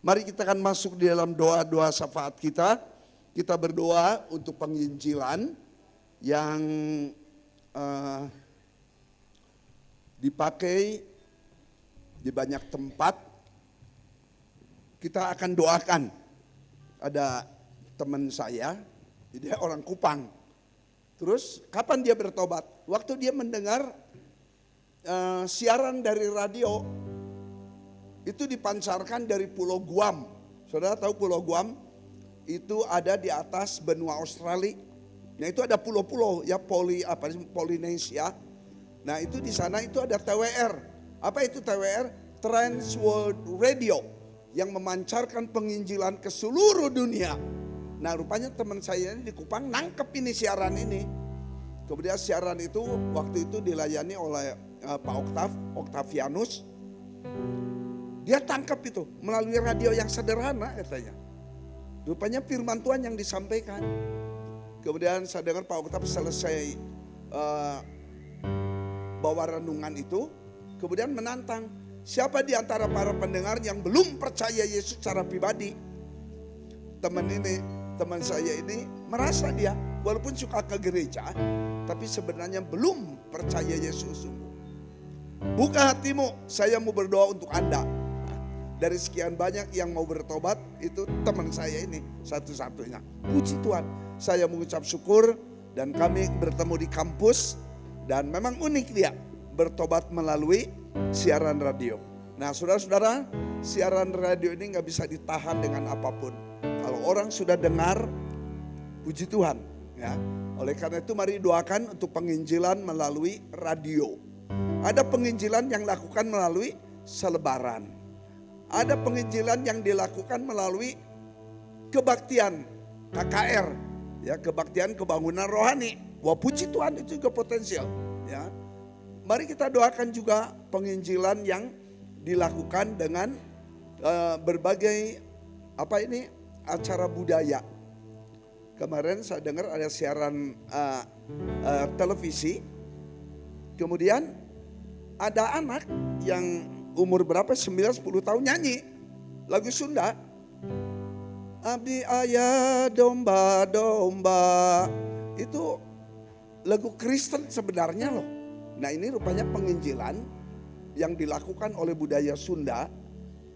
Mari kita akan masuk di dalam doa-doa syafaat kita. Kita berdoa untuk penginjilan yang dipakai di banyak tempat. Kita akan doakan. Ada teman saya, dia orang Kupang. Terus kapan dia bertobat? Waktu dia mendengar siaran dari radio, itu dipancarkan dari Pulau Guam. Saudara tahu Pulau Guam? Itu ada di atas benua Australia. Nah itu ada pulau-pulau ya, Polinesia. Nah itu di sana itu ada TWR. Apa itu TWR? Trans World Radio yang memancarkan penginjilan ke seluruh dunia. Nah rupanya teman saya ini di Kupang nangkep ini siaran ini. Kemudian siaran itu waktu itu dilayani oleh Pak Octavianus. Dia tangkap itu melalui radio yang sederhana katanya. Rupanya firman Tuhan yang disampaikan. Kemudian saya dengar Pak Octav selesai bawa renungan itu. Kemudian menantang, siapa di antara para pendengar yang belum percaya Yesus secara pribadi? Teman saya ini merasa dia walaupun suka ke gereja, tapi sebenarnya belum percaya Yesus sungguh. Buka hatimu, saya mau berdoa untuk Anda. Nah, dari sekian banyak yang mau bertobat, itu teman saya ini satu-satunya. Puji Tuhan, saya mengucap syukur dan kami bertemu di kampus dan memang unik dia bertobat melalui siaran radio. Nah saudara-saudara, siaran radio ini gak bisa ditahan dengan apapun. Kalau orang sudah dengar, puji Tuhan. Ya. Oleh karena itu mari doakan untuk penginjilan melalui radio. Ada penginjilan yang dilakukan melalui selebaran. Ada penginjilan yang dilakukan melalui kebaktian KKR. Ya, kebaktian kebangunan rohani. Wah puji Tuhan itu juga potensial. Ya. Mari kita doakan juga penginjilan yang dilakukan dengan berbagai acara budaya. Kemarin saya dengar ada siaran televisi, kemudian ada anak yang umur berapa 9-10 tahun nyanyi lagu Sunda. Abdi ayah domba-domba, itu lagu Kristen sebenarnya loh. Nah ini rupanya penginjilan yang dilakukan oleh budaya Sunda,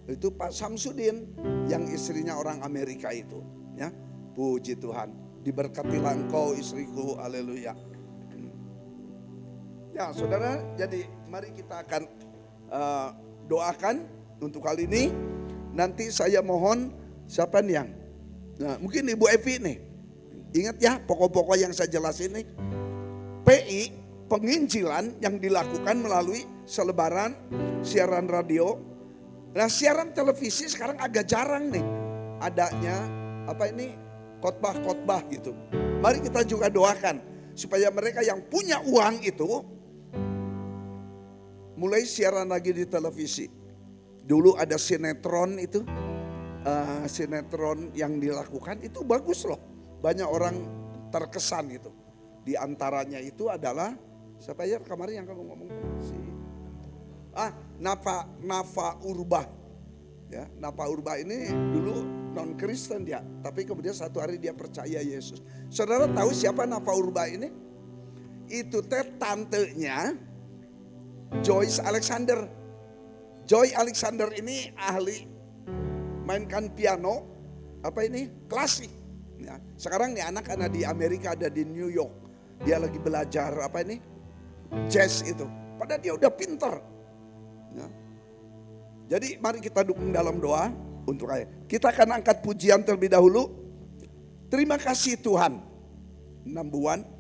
itu Pak Samsudin yang istrinya orang Amerika itu. Ya, puji Tuhan, diberkatilah engkau istriku, haleluya. Ya saudara, jadi mari kita akan doakan untuk kali ini. Nanti saya mohon siapa nih yang, nah, mungkin Ibu Evi nih, ingat ya pokok-pokok yang saya jelasin nih. PI, penginjilan yang dilakukan melalui selebaran, siaran radio. Nah siaran televisi sekarang agak jarang nih adanya khotbah-khotbah gitu. Mari kita juga doakan supaya mereka yang punya uang itu mulai siaran lagi di televisi. Dulu ada sinetron itu, sinetron yang dilakukan itu bagus loh. Banyak orang terkesan gitu. Di antaranya itu adalah siapa ya kemarin yang kamu ngomong Nafa Urbah. Ya, Nafa Urbah ini dulu non Kristen dia, tapi kemudian satu hari dia percaya Yesus. Saudara tahu siapa Nafa Urbah ini? Itu tantenya Joyce Alexander. Joy Alexander ini ahli mainkan piano klasik. Ya, sekarang nih anak ada di Amerika, ada di New York. Dia lagi belajar jazz itu. Padahal dia udah pinter. Ya. Jadi mari kita dukung dalam doa untuk ayah. Kita akan angkat pujian terlebih dahulu. Terima kasih Tuhan. Number 1.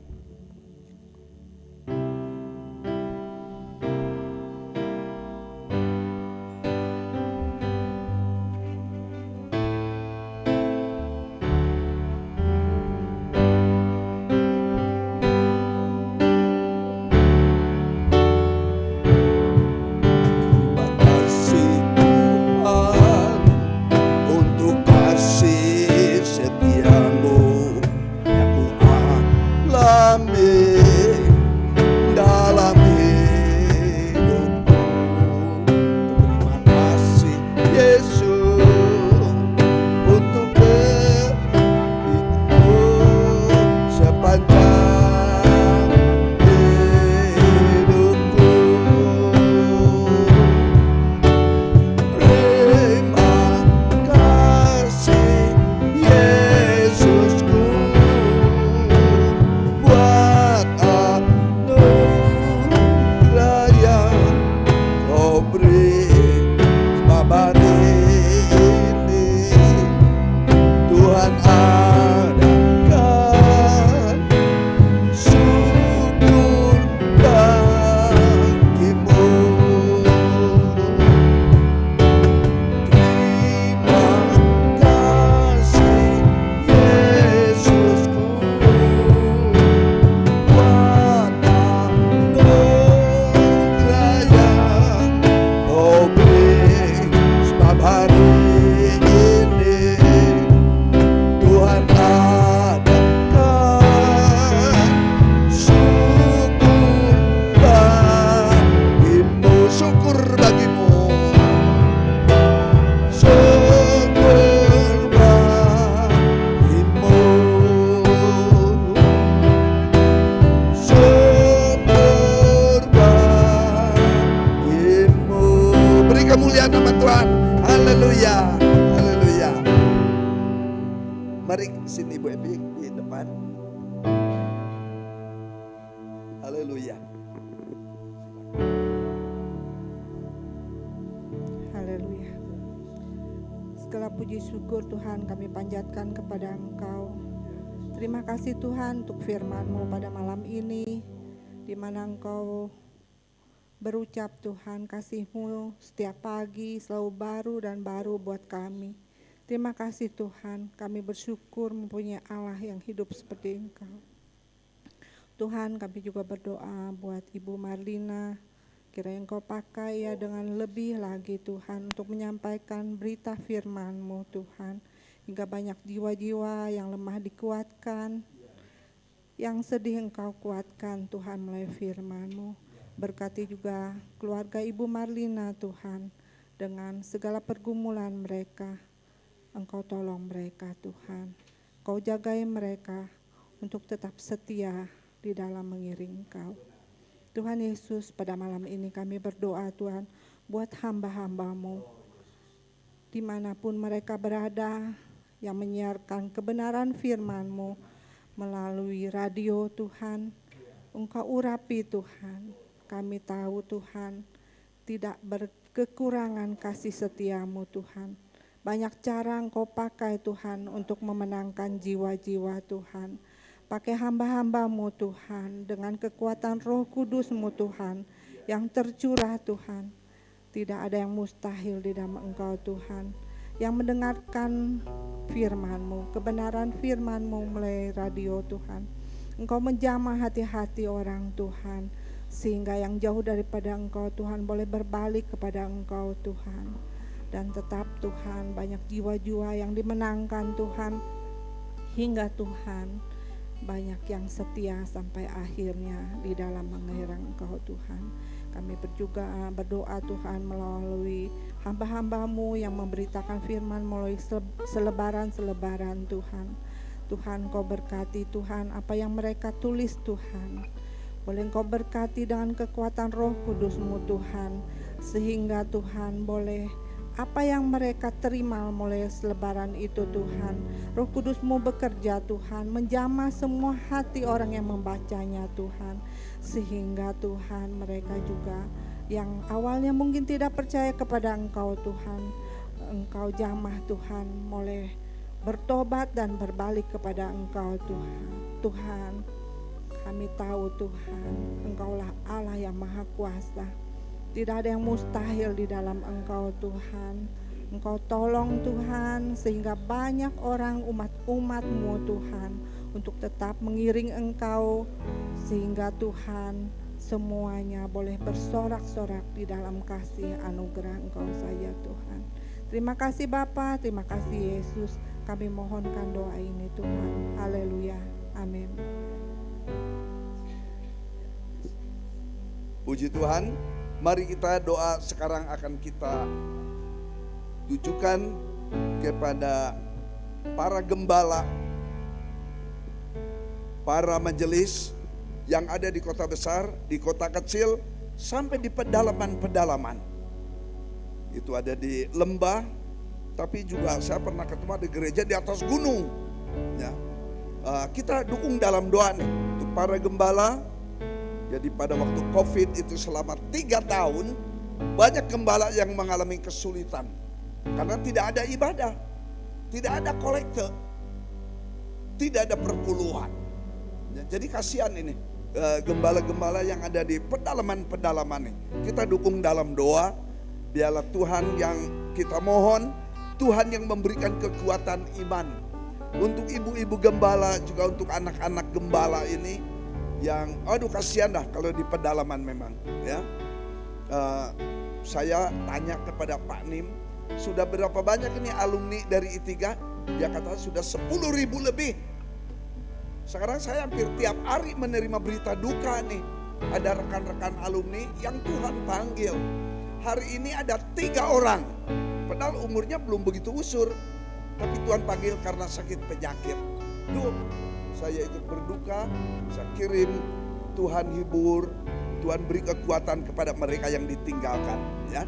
Haleluya nama Tuhan. Haleluya. Haleluya. Mari sini Ibu Epi di depan. Haleluya. Haleluya. Segala puji syukur Tuhan kami panjatkan kepada Engkau. Terima kasih Tuhan untuk firman-Mu pada malam ini, di mana Engkau berucap Tuhan, kasih-Mu setiap pagi selalu baru dan baru buat kami. Terima kasih Tuhan, kami bersyukur mempunyai Allah yang hidup seperti Engkau. Tuhan, kami juga berdoa buat Ibu Marlina, kiranya Engkau pakai ya dengan lebih lagi Tuhan untuk menyampaikan berita firman-Mu Tuhan. Hingga banyak jiwa-jiwa yang lemah dikuatkan, yang sedih Engkau kuatkan Tuhan melalui firman-Mu. Berkati juga keluarga Ibu Marlina Tuhan, dengan segala pergumulan mereka. Engkau tolong mereka Tuhan. Engkau jagai mereka untuk tetap setia di dalam mengiring Engkau. Tuhan Yesus, pada malam ini kami berdoa Tuhan buat hamba-hamba-Mu dimanapun mereka berada, yang menyiarkan kebenaran firman-Mu melalui radio Tuhan. Engkau urapi Tuhan. Kami tahu Tuhan tidak berkekurangan kasih setia-Mu Tuhan. Banyak cara Engkau pakai Tuhan untuk memenangkan jiwa-jiwa Tuhan. Pakai hamba-hamba-Mu Tuhan dengan kekuatan Roh Kudus-Mu Tuhan yang tercurah Tuhan. Tidak ada yang mustahil di dalam Engkau Tuhan. Yang mendengarkan firman-Mu, kebenaran firman-Mu melalui radio Tuhan. Engkau menjamah hati-hati orang Tuhan, sehingga yang jauh daripada Engkau Tuhan boleh berbalik kepada Engkau Tuhan. Dan tetap Tuhan banyak jiwa-jiwa yang dimenangkan Tuhan, hingga Tuhan banyak yang setia sampai akhirnya di dalam mengiring Engkau Tuhan. Kami juga berdoa Tuhan melalui hamba-hamba-Mu yang memberitakan firman melalui selebaran-selebaran Tuhan. Tuhan Kau berkati Tuhan apa yang mereka tulis Tuhan. Boleh Kau berkati dengan kekuatan Roh Kudus-Mu Tuhan, sehingga Tuhan boleh apa yang mereka terima mulai selebaran itu Tuhan. Roh Kudus-Mu bekerja Tuhan, menjamah semua hati orang yang membacanya Tuhan. Sehingga Tuhan mereka juga yang awalnya mungkin tidak percaya kepada Engkau Tuhan, Engkau jamah Tuhan mulai bertobat dan berbalik kepada Engkau Tuhan. Tuhan, kami tahu Tuhan, Engkaulah Allah yang Maha Kuasa. Tidak ada yang mustahil di dalam Engkau Tuhan. Engkau tolong Tuhan sehingga banyak orang umat-umat-Mu Tuhan untuk tetap mengiring Engkau, sehingga Tuhan semuanya boleh bersorak-sorak di dalam kasih anugerah Engkau saja Tuhan. Terima kasih Bapa, terima kasih Yesus. Kami mohonkan doa ini Tuhan. Haleluya. Amin. Puji Tuhan. Mari kita doa sekarang akan kita tujukan kepada para gembala, para majelis yang ada di kota besar, di kota kecil, sampai di pedalaman-pedalaman. Itu ada di lembah, tapi juga saya pernah ketemu di gereja di atas gunung. Ya. Kita dukung dalam doa nih untuk para gembala. Jadi pada waktu COVID itu selama 3 tahun, banyak gembala yang mengalami kesulitan. Karena tidak ada ibadah, tidak ada kolekte, tidak ada perpuluhan. Ya, jadi kasihan ini gembala-gembala yang ada di pedalaman-pedalaman ini. Kita dukung dalam doa, biarlah Tuhan yang kita mohon, Tuhan yang memberikan kekuatan iman. Untuk ibu-ibu gembala, juga untuk anak-anak gembala ini, yang aduh kasihan dah kalau di pedalaman memang ya. Saya tanya kepada Pak Nim, sudah berapa banyak ini alumni dari I3? Dia kata sudah 10.000 lebih. Sekarang saya hampir tiap hari menerima berita duka nih. Ada rekan-rekan alumni yang Tuhan panggil. Hari ini ada 3 orang, padahal umurnya belum begitu usur, tapi Tuhan panggil karena sakit penyakit. Duh, saya ikut berduka, saya kirim, Tuhan hibur, Tuhan beri kekuatan kepada mereka yang ditinggalkan. Ya,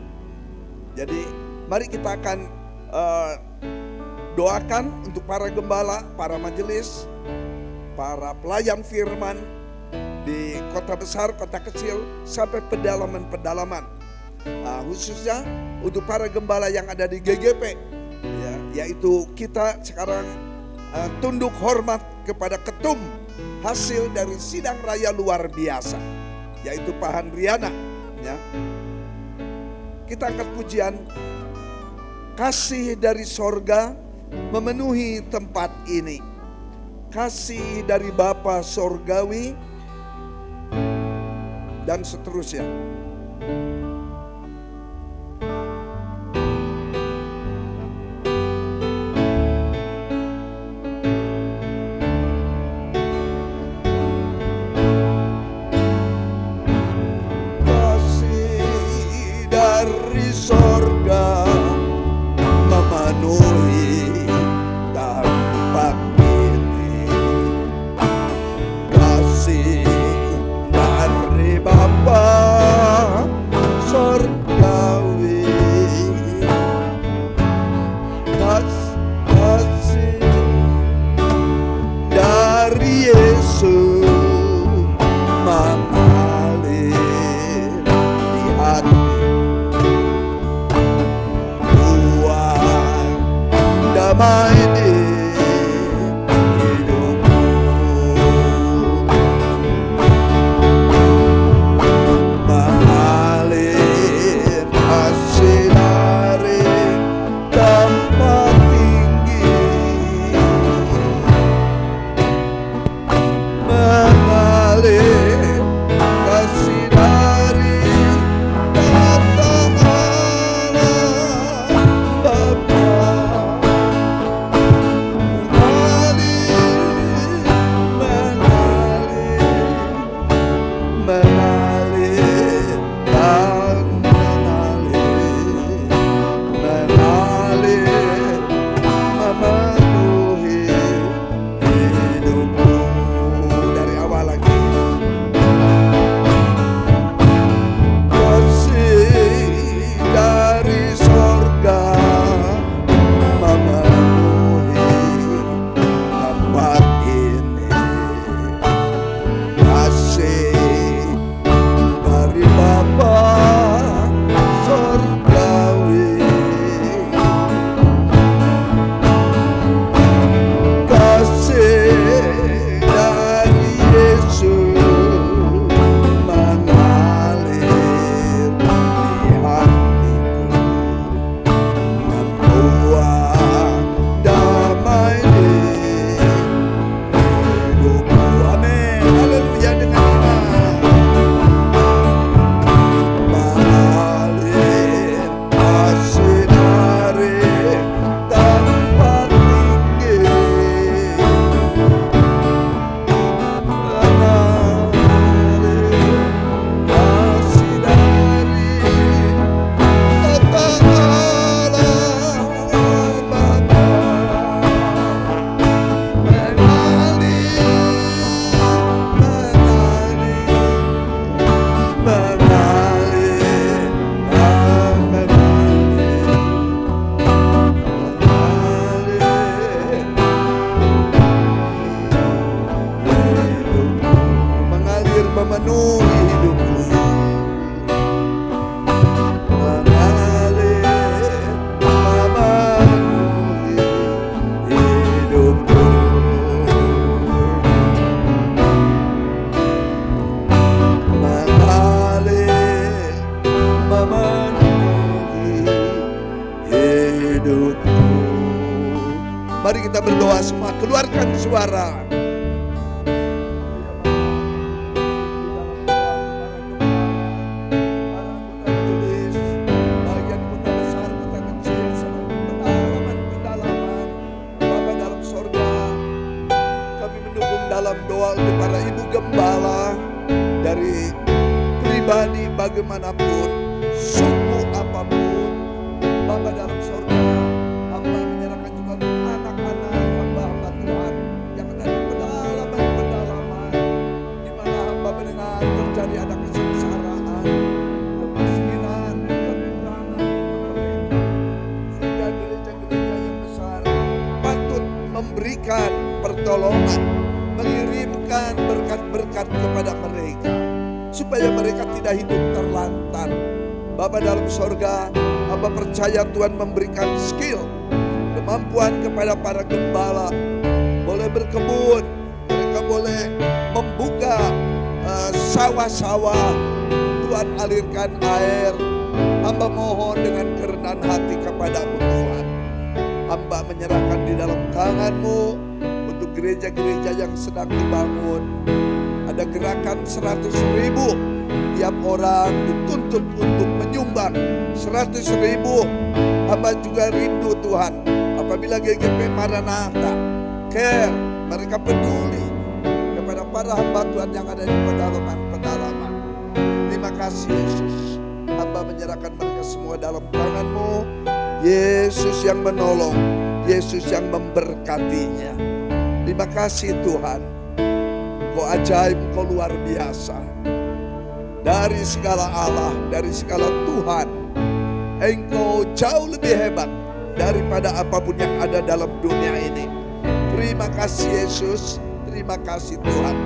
Jadi mari kita akan doakan untuk para gembala, para majelis, para pelayan firman di kota besar, kota kecil, sampai pedalaman-pedalaman. Khususnya untuk para gembala yang ada di GGP, ya, yaitu kita sekarang tunduk hormat kepada ketum hasil dari sidang raya luar biasa, yaitu Pak Handriana. Ya. Kita angkat pujian, kasih dari sorga memenuhi tempat ini. Kasih dari Bapa sorgawi dan seterusnya. Sorga memenuhi tempat ini. Kasih dari Bapa sorgawi, kasih dari Yesus mengalir di hati. Damai di hidupku, mengalir kasih dari tempat tinggi, mengalir kasih dari tata Allah Bapa. Mari kita berdoa semua, keluarkan suara. Dalam doa untuk para ibu gembala dari pribadi bagaimanapun, suku apapun, Bapa dalam surga, hamba menyerahkan juga anak-anak hamba-hamba Tuhan yang ada di pedalaman-pedalaman, di mana hamba mendengar terjadi ada kesengsaraan, kemiskinan, kekurangan, pertolongan, mengirimkan berkat-berkat kepada mereka, supaya mereka tidak hidup terlantar. Bapa dalam sorga, Hamba percaya Tuhan memberikan skill, kemampuan kepada para gembala, boleh berkebun, mereka boleh membuka sawah-sawah. Tuhan alirkan air. Hamba mohon dengan kerendahan hati kepadamu Tuhan. Hamba menyerahkan di dalam tangan-Mu untuk gereja-gereja yang sedang dibangun. Ada gerakan 100.000, tiap orang dituntut untuk menyumbang 100.000. Hamba juga rindu Tuhan, apabila GGP Maranatha care, mereka peduli kepada para hamba Tuhan yang ada di pedalaman. Terima kasih Yesus. Hamba menyerahkan mereka semua dalam tangan-Mu. Yesus yang menolong, Yesus yang memberkatinya. Terima kasih Tuhan. Engkau ajaib, Engkau luar biasa. Dari segala Allah, dari segala Tuhan, Engkau jauh lebih hebat daripada apapun yang ada dalam dunia ini. Terima kasih Yesus, terima kasih Tuhan.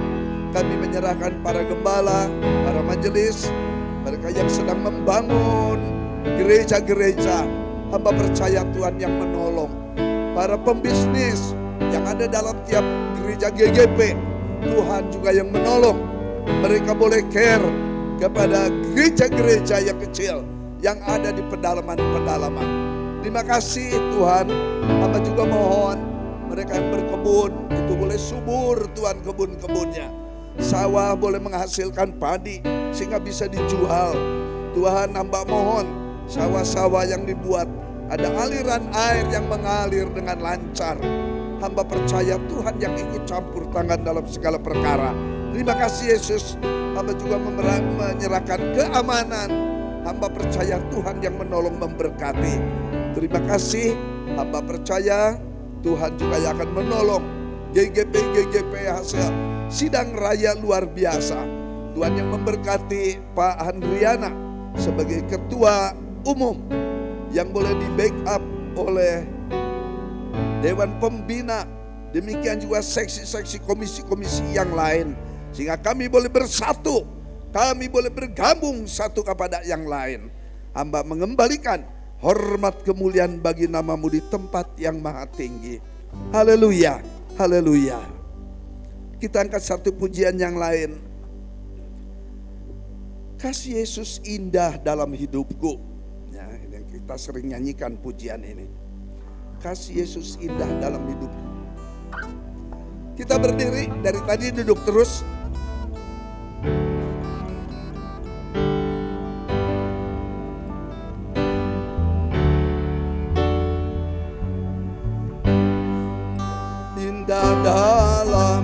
Kami menyerahkan para gembala, para majelis, mereka yang sedang membangun gereja-gereja. Hamba percaya Tuhan yang menolong. Para pembisnis yang ada dalam tiap gereja GGP, Tuhan juga yang menolong. Mereka boleh care kepada gereja-gereja yang kecil yang ada di pedalaman-pedalaman. Terima kasih Tuhan. Hamba juga mohon mereka yang berkebun itu boleh subur Tuhan kebun-kebunnya. Sawah boleh menghasilkan padi sehingga bisa dijual. Tuhan, hamba mohon sawah-sawah yang dibuat ada aliran air yang mengalir dengan lancar. Hamba percaya Tuhan yang ikut campur tangan dalam segala perkara. Terima kasih Yesus. Hamba juga menyerahkan keamanan. Hamba percaya Tuhan yang menolong memberkati. Terima kasih. Hamba percaya Tuhan juga yang akan menolong GGP hasil sidang raya luar biasa. Tuhan yang memberkati Pak Handriana sebagai ketua umum yang boleh di backup oleh Dewan Pembina. Demikian juga seksi-seksi komisi-komisi yang lain. Sehingga kami boleh bersatu, kami boleh bergabung satu kepada yang lain. Hamba mengembalikan hormat kemuliaan bagi nama-Mu di tempat yang maha tinggi. Haleluya, haleluya. Kita angkat satu pujian yang lain. Kasih Yesus indah dalam hidupku. Ya, yang kita sering nyanyikan pujian ini. Kasih Yesus indah dalam hidupku. Kita berdiri, dari tadi duduk terus. Indah dalam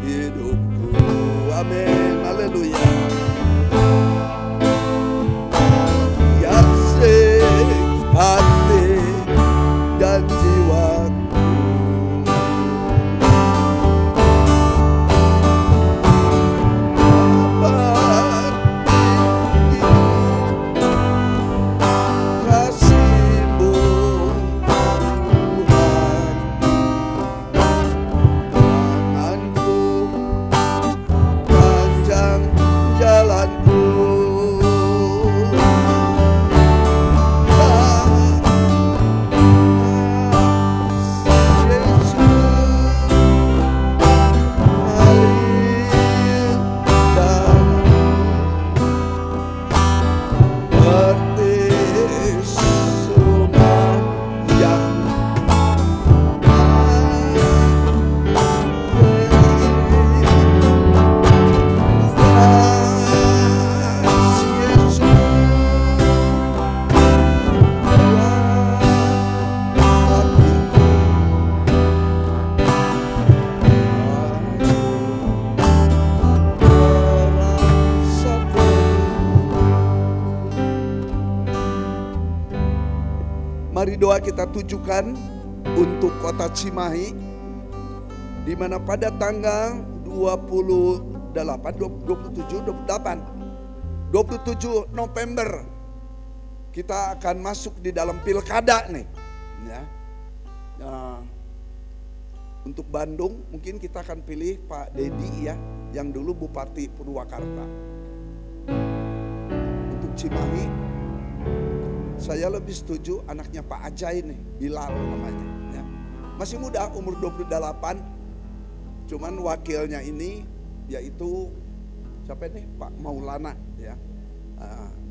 hidupku. Amin. Haleluya. Kasih hati dan jiwaku. Kasih-Mu Tuhan, tanganku panjang jalanku. Mari doa kita tujukan untuk kota Cimahi, di mana pada tanggal 27 November kita akan masuk di dalam pilkada nih. Ya. Untuk Bandung mungkin kita akan pilih Pak Dedi ya, yang dulu Bupati Purwakarta. Untuk Cimahi, saya lebih setuju anaknya Pak Ajay nih, Bilal namanya. Ya. Masih muda, umur 28. Cuman wakilnya ini yaitu siapa nih? Pak Maulana ya.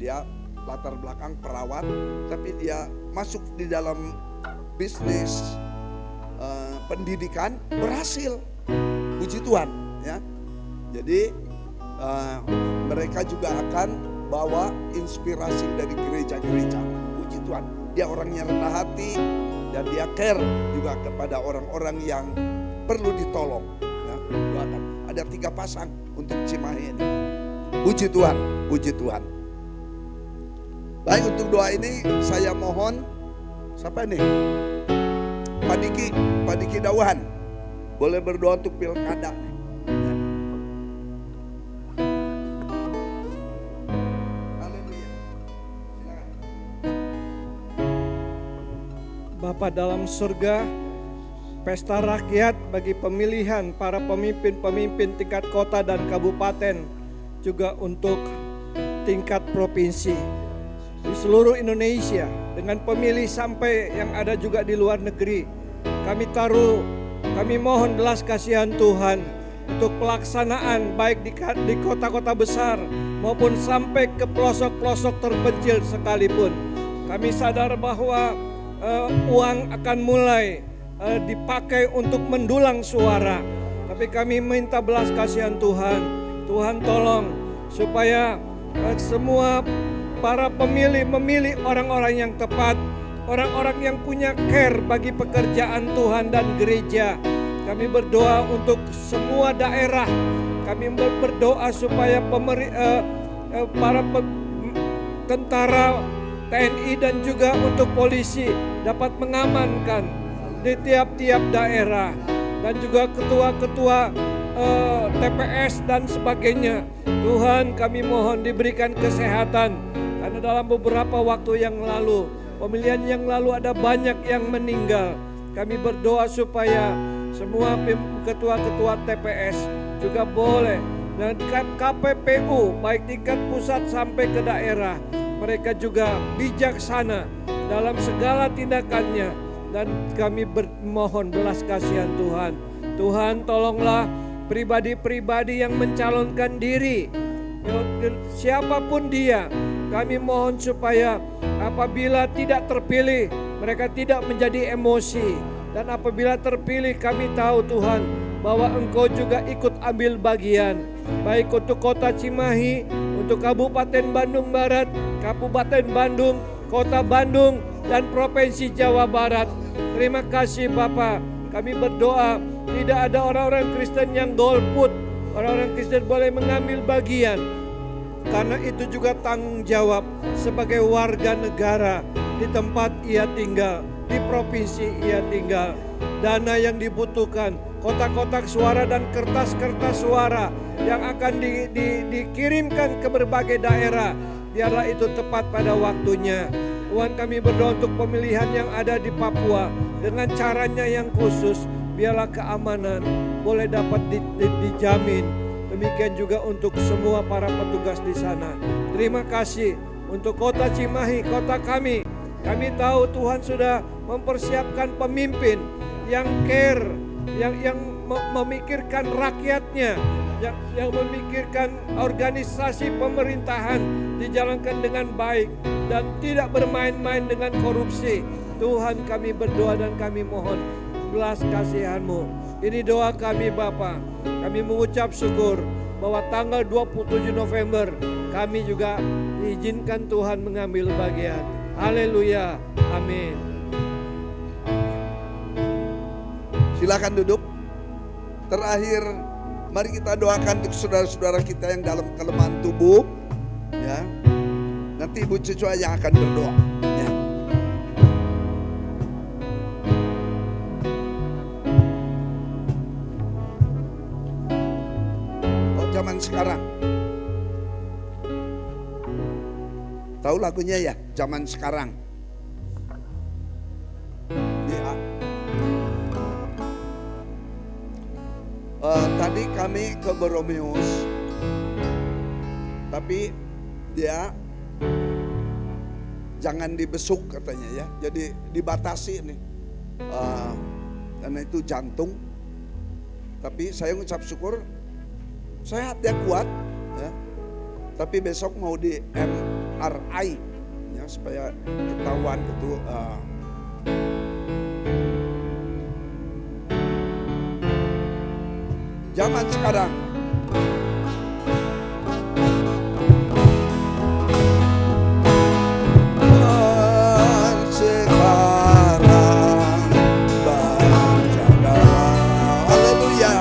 Dia latar belakang perawat, tapi dia masuk di dalam bisnis pendidikan, berhasil. Puji Tuhan ya. Jadi mereka juga akan bawa inspirasi dari gereja-gereja. Puji Tuhan, dia orangnya rendah hati dan dia care juga kepada orang-orang yang perlu ditolong. Ya, doakan. Ada 3 pasang untuk Cimahi ini. Puji Tuhan, puji Tuhan. Baik, untuk doa ini saya mohon siapa nih? Pak Diki Dawahan boleh berdoa untuk pilkada nih. Ya. Haleluya. Silakan. Bapa dalam surga, pesta rakyat bagi pemilihan para pemimpin-pemimpin tingkat kota dan kabupaten, juga untuk tingkat provinsi di seluruh Indonesia, dengan pemilih sampai yang ada juga di luar negeri. Kami mohon belas kasihan Tuhan untuk pelaksanaan baik di kota-kota besar maupun sampai ke pelosok-pelosok terpencil sekalipun. Kami sadar bahwa uang akan mulai dipakai untuk mendulang suara, tapi kami minta belas kasihan Tuhan. Tuhan tolong supaya semua para pemilih memilih orang-orang yang tepat, orang-orang yang punya care bagi pekerjaan Tuhan dan gereja. Kami berdoa untuk semua daerah. Kami berdoa supaya para tentara TNI dan juga untuk polisi dapat mengamankan di tiap-tiap daerah, dan juga ketua-ketua TPS dan sebagainya. Tuhan, kami mohon diberikan kesehatan, karena dalam beberapa waktu yang lalu, pemilihan yang lalu ada banyak yang meninggal. Kami berdoa supaya semua ketua-ketua TPS juga boleh, dan KPPU baik tingkat pusat sampai ke daerah, mereka juga bijaksana dalam segala tindakannya. Dan kami bermohon belas kasihan Tuhan. Tuhan, tolonglah pribadi-pribadi yang mencalonkan diri, siapapun dia. Kami mohon supaya apabila tidak terpilih, mereka tidak menjadi emosi. Dan apabila terpilih, kami tahu Tuhan bahwa Engkau juga ikut ambil bagian, baik untuk kota Cimahi, untuk Kabupaten Bandung Barat, Kabupaten Bandung, Kota Bandung, dan Provinsi Jawa Barat. Terima kasih Bapa. Kami berdoa tidak ada orang-orang Kristen yang golput. Orang-orang Kristen boleh mengambil bagian, karena itu juga tanggung jawab sebagai warga negara di tempat ia tinggal, di provinsi ia tinggal. Dana yang dibutuhkan, kotak-kotak suara dan kertas-kertas suara yang akan dikirimkan ke berbagai daerah, biarlah itu tepat pada waktunya. Tuhan, kami berdoa untuk pemilihan yang ada di Papua dengan caranya yang khusus, biarlah keamanan boleh dapat dijamin. Demikian juga untuk semua para petugas di sana. Terima kasih untuk kota Cimahi, kota kami. Kami tahu Tuhan sudah mempersiapkan pemimpin yang care, yang memikirkan rakyatnya, yang memikirkan organisasi pemerintahan dijalankan dengan baik dan tidak bermain-main dengan korupsi. Tuhan, kami berdoa dan kami mohon belas kasihan-Mu. Ini doa kami Bapa. Kami mengucap syukur bahwa tanggal 27 November kami juga diizinkan Tuhan mengambil bagian. Haleluya. Amin. Silakan duduk. Terakhir, mari kita doakan untuk saudara-saudara kita yang dalam kelemahan tubuh. Ya, nanti Ibu Cucu yang akan berdoa. Ya. Oh, zaman sekarang. Tahu lagunya ya, zaman sekarang. Ya. Tadi kami ke Boromeus, tapi dia jangan dibesuk katanya ya, jadi dibatasi nih, karena itu jantung. Tapi saya ngucap syukur, sehat dia, kuat ya. Tapi besok mau di MRI ya, supaya ketahuan gitu. Zaman sekarang berjalan, haleluya.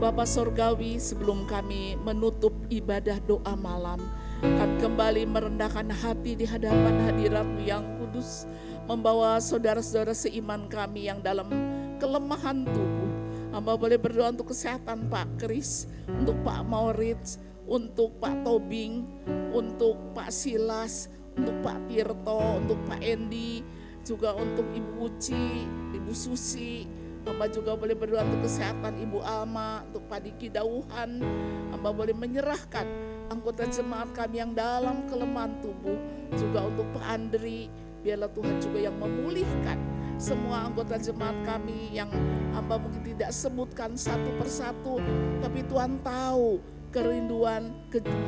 Bapa Sorgawi, sebelum kami menutup ibadah doa malam, kami kembali merendahkan hati di hadapan hadirat-Mu yang kudus, membawa saudara-saudara seiman kami yang dalam kelemahan tubuh. Hamba boleh berdoa untuk kesehatan Pak Kris, untuk Pak Maurits, untuk Pak Tobing, untuk Pak Silas, untuk Pak Tirto, untuk Pak Endi, juga untuk Ibu Uci, Ibu Susi. Hamba juga boleh berdoa untuk kesehatan Ibu Alma, untuk Pak Diki Dauhan. Hamba boleh menyerahkan anggota jemaat kami yang dalam kelemahan tubuh, juga untuk Pak Andri. Biarlah Tuhan juga yang memulihkan semua anggota jemaat kami yang hamba mungkin tidak sebutkan satu persatu, tapi Tuhan tahu kerinduan.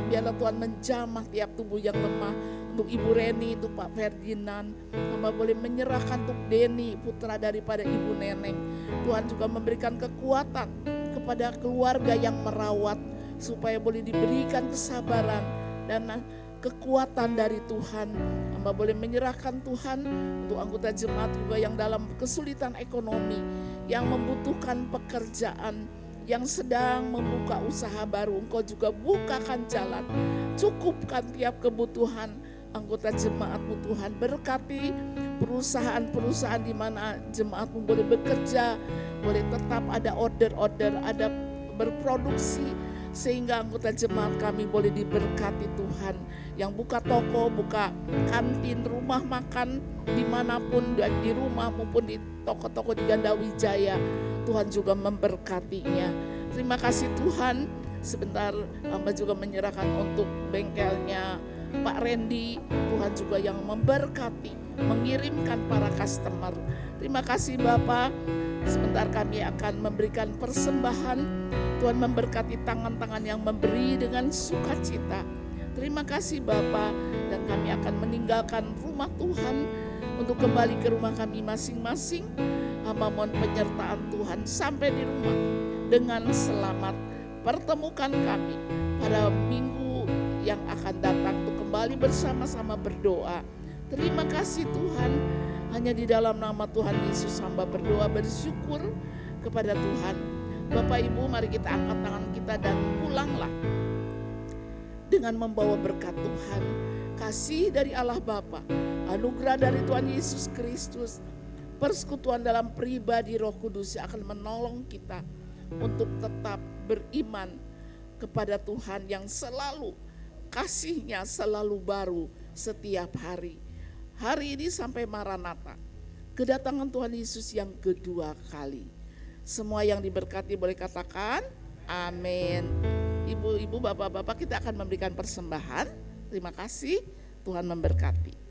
Biarlah Tuhan menjamah tiap tubuh yang lemah. Untuk Ibu Reni, untuk Pak Ferdinand, hamba boleh menyerahkan untuk Denny, putra daripada Ibu Neneng. Tuhan juga memberikan kekuatan kepada keluarga yang merawat, supaya boleh diberikan kesabaran dan kekuatan dari Tuhan. Hamba boleh menyerahkan Tuhan untuk anggota jemaat juga yang dalam kesulitan ekonomi, yang membutuhkan pekerjaan, yang sedang membuka usaha baru. Engkau juga bukakan jalan, cukupkan tiap kebutuhan anggota jemaat-Mu Tuhan. Berkati perusahaan-perusahaan di mana jemaat-Mu boleh bekerja, boleh tetap ada order-order, ada berproduksi, sehingga anggota jemaat kami boleh diberkati Tuhan. Yang buka toko, buka kantin, rumah makan, dimanapun, di rumah maupun di toko-toko di Ganda Wijaya, Tuhan juga memberkatinya. Terima kasih Tuhan. Sebentar hamba juga menyerahkan untuk bengkelnya Pak Randy, Tuhan juga yang memberkati, mengirimkan para customer. Terima kasih Bapak. Sebentar kami akan memberikan persembahan. Tuhan memberkati tangan-tangan yang memberi dengan sukacita. Terima kasih Bapak, dan kami akan meninggalkan rumah Tuhan untuk kembali ke rumah kami masing-masing. Hamba mohon penyertaan Tuhan sampai di rumah dengan selamat. Pertemukan kami pada minggu yang akan datang untuk kembali bersama-sama berdoa. Terima kasih Tuhan, hanya di dalam nama Tuhan Yesus hamba berdoa bersyukur kepada Tuhan. Bapak Ibu, mari kita angkat tangan kita dan pulanglah dengan membawa berkat Tuhan, kasih dari Allah Bapa, anugerah dari Tuhan Yesus Kristus, persekutuan dalam pribadi Roh Kudus yang akan menolong kita untuk tetap beriman kepada Tuhan yang selalu kasih-Nya selalu baru setiap hari. Hari ini sampai Maranatha, kedatangan Tuhan Yesus yang kedua kali. Semua yang diberkati boleh katakan amin. Ibu-ibu, bapak-bapak, kita akan memberikan persembahan. Terima kasih, Tuhan memberkati.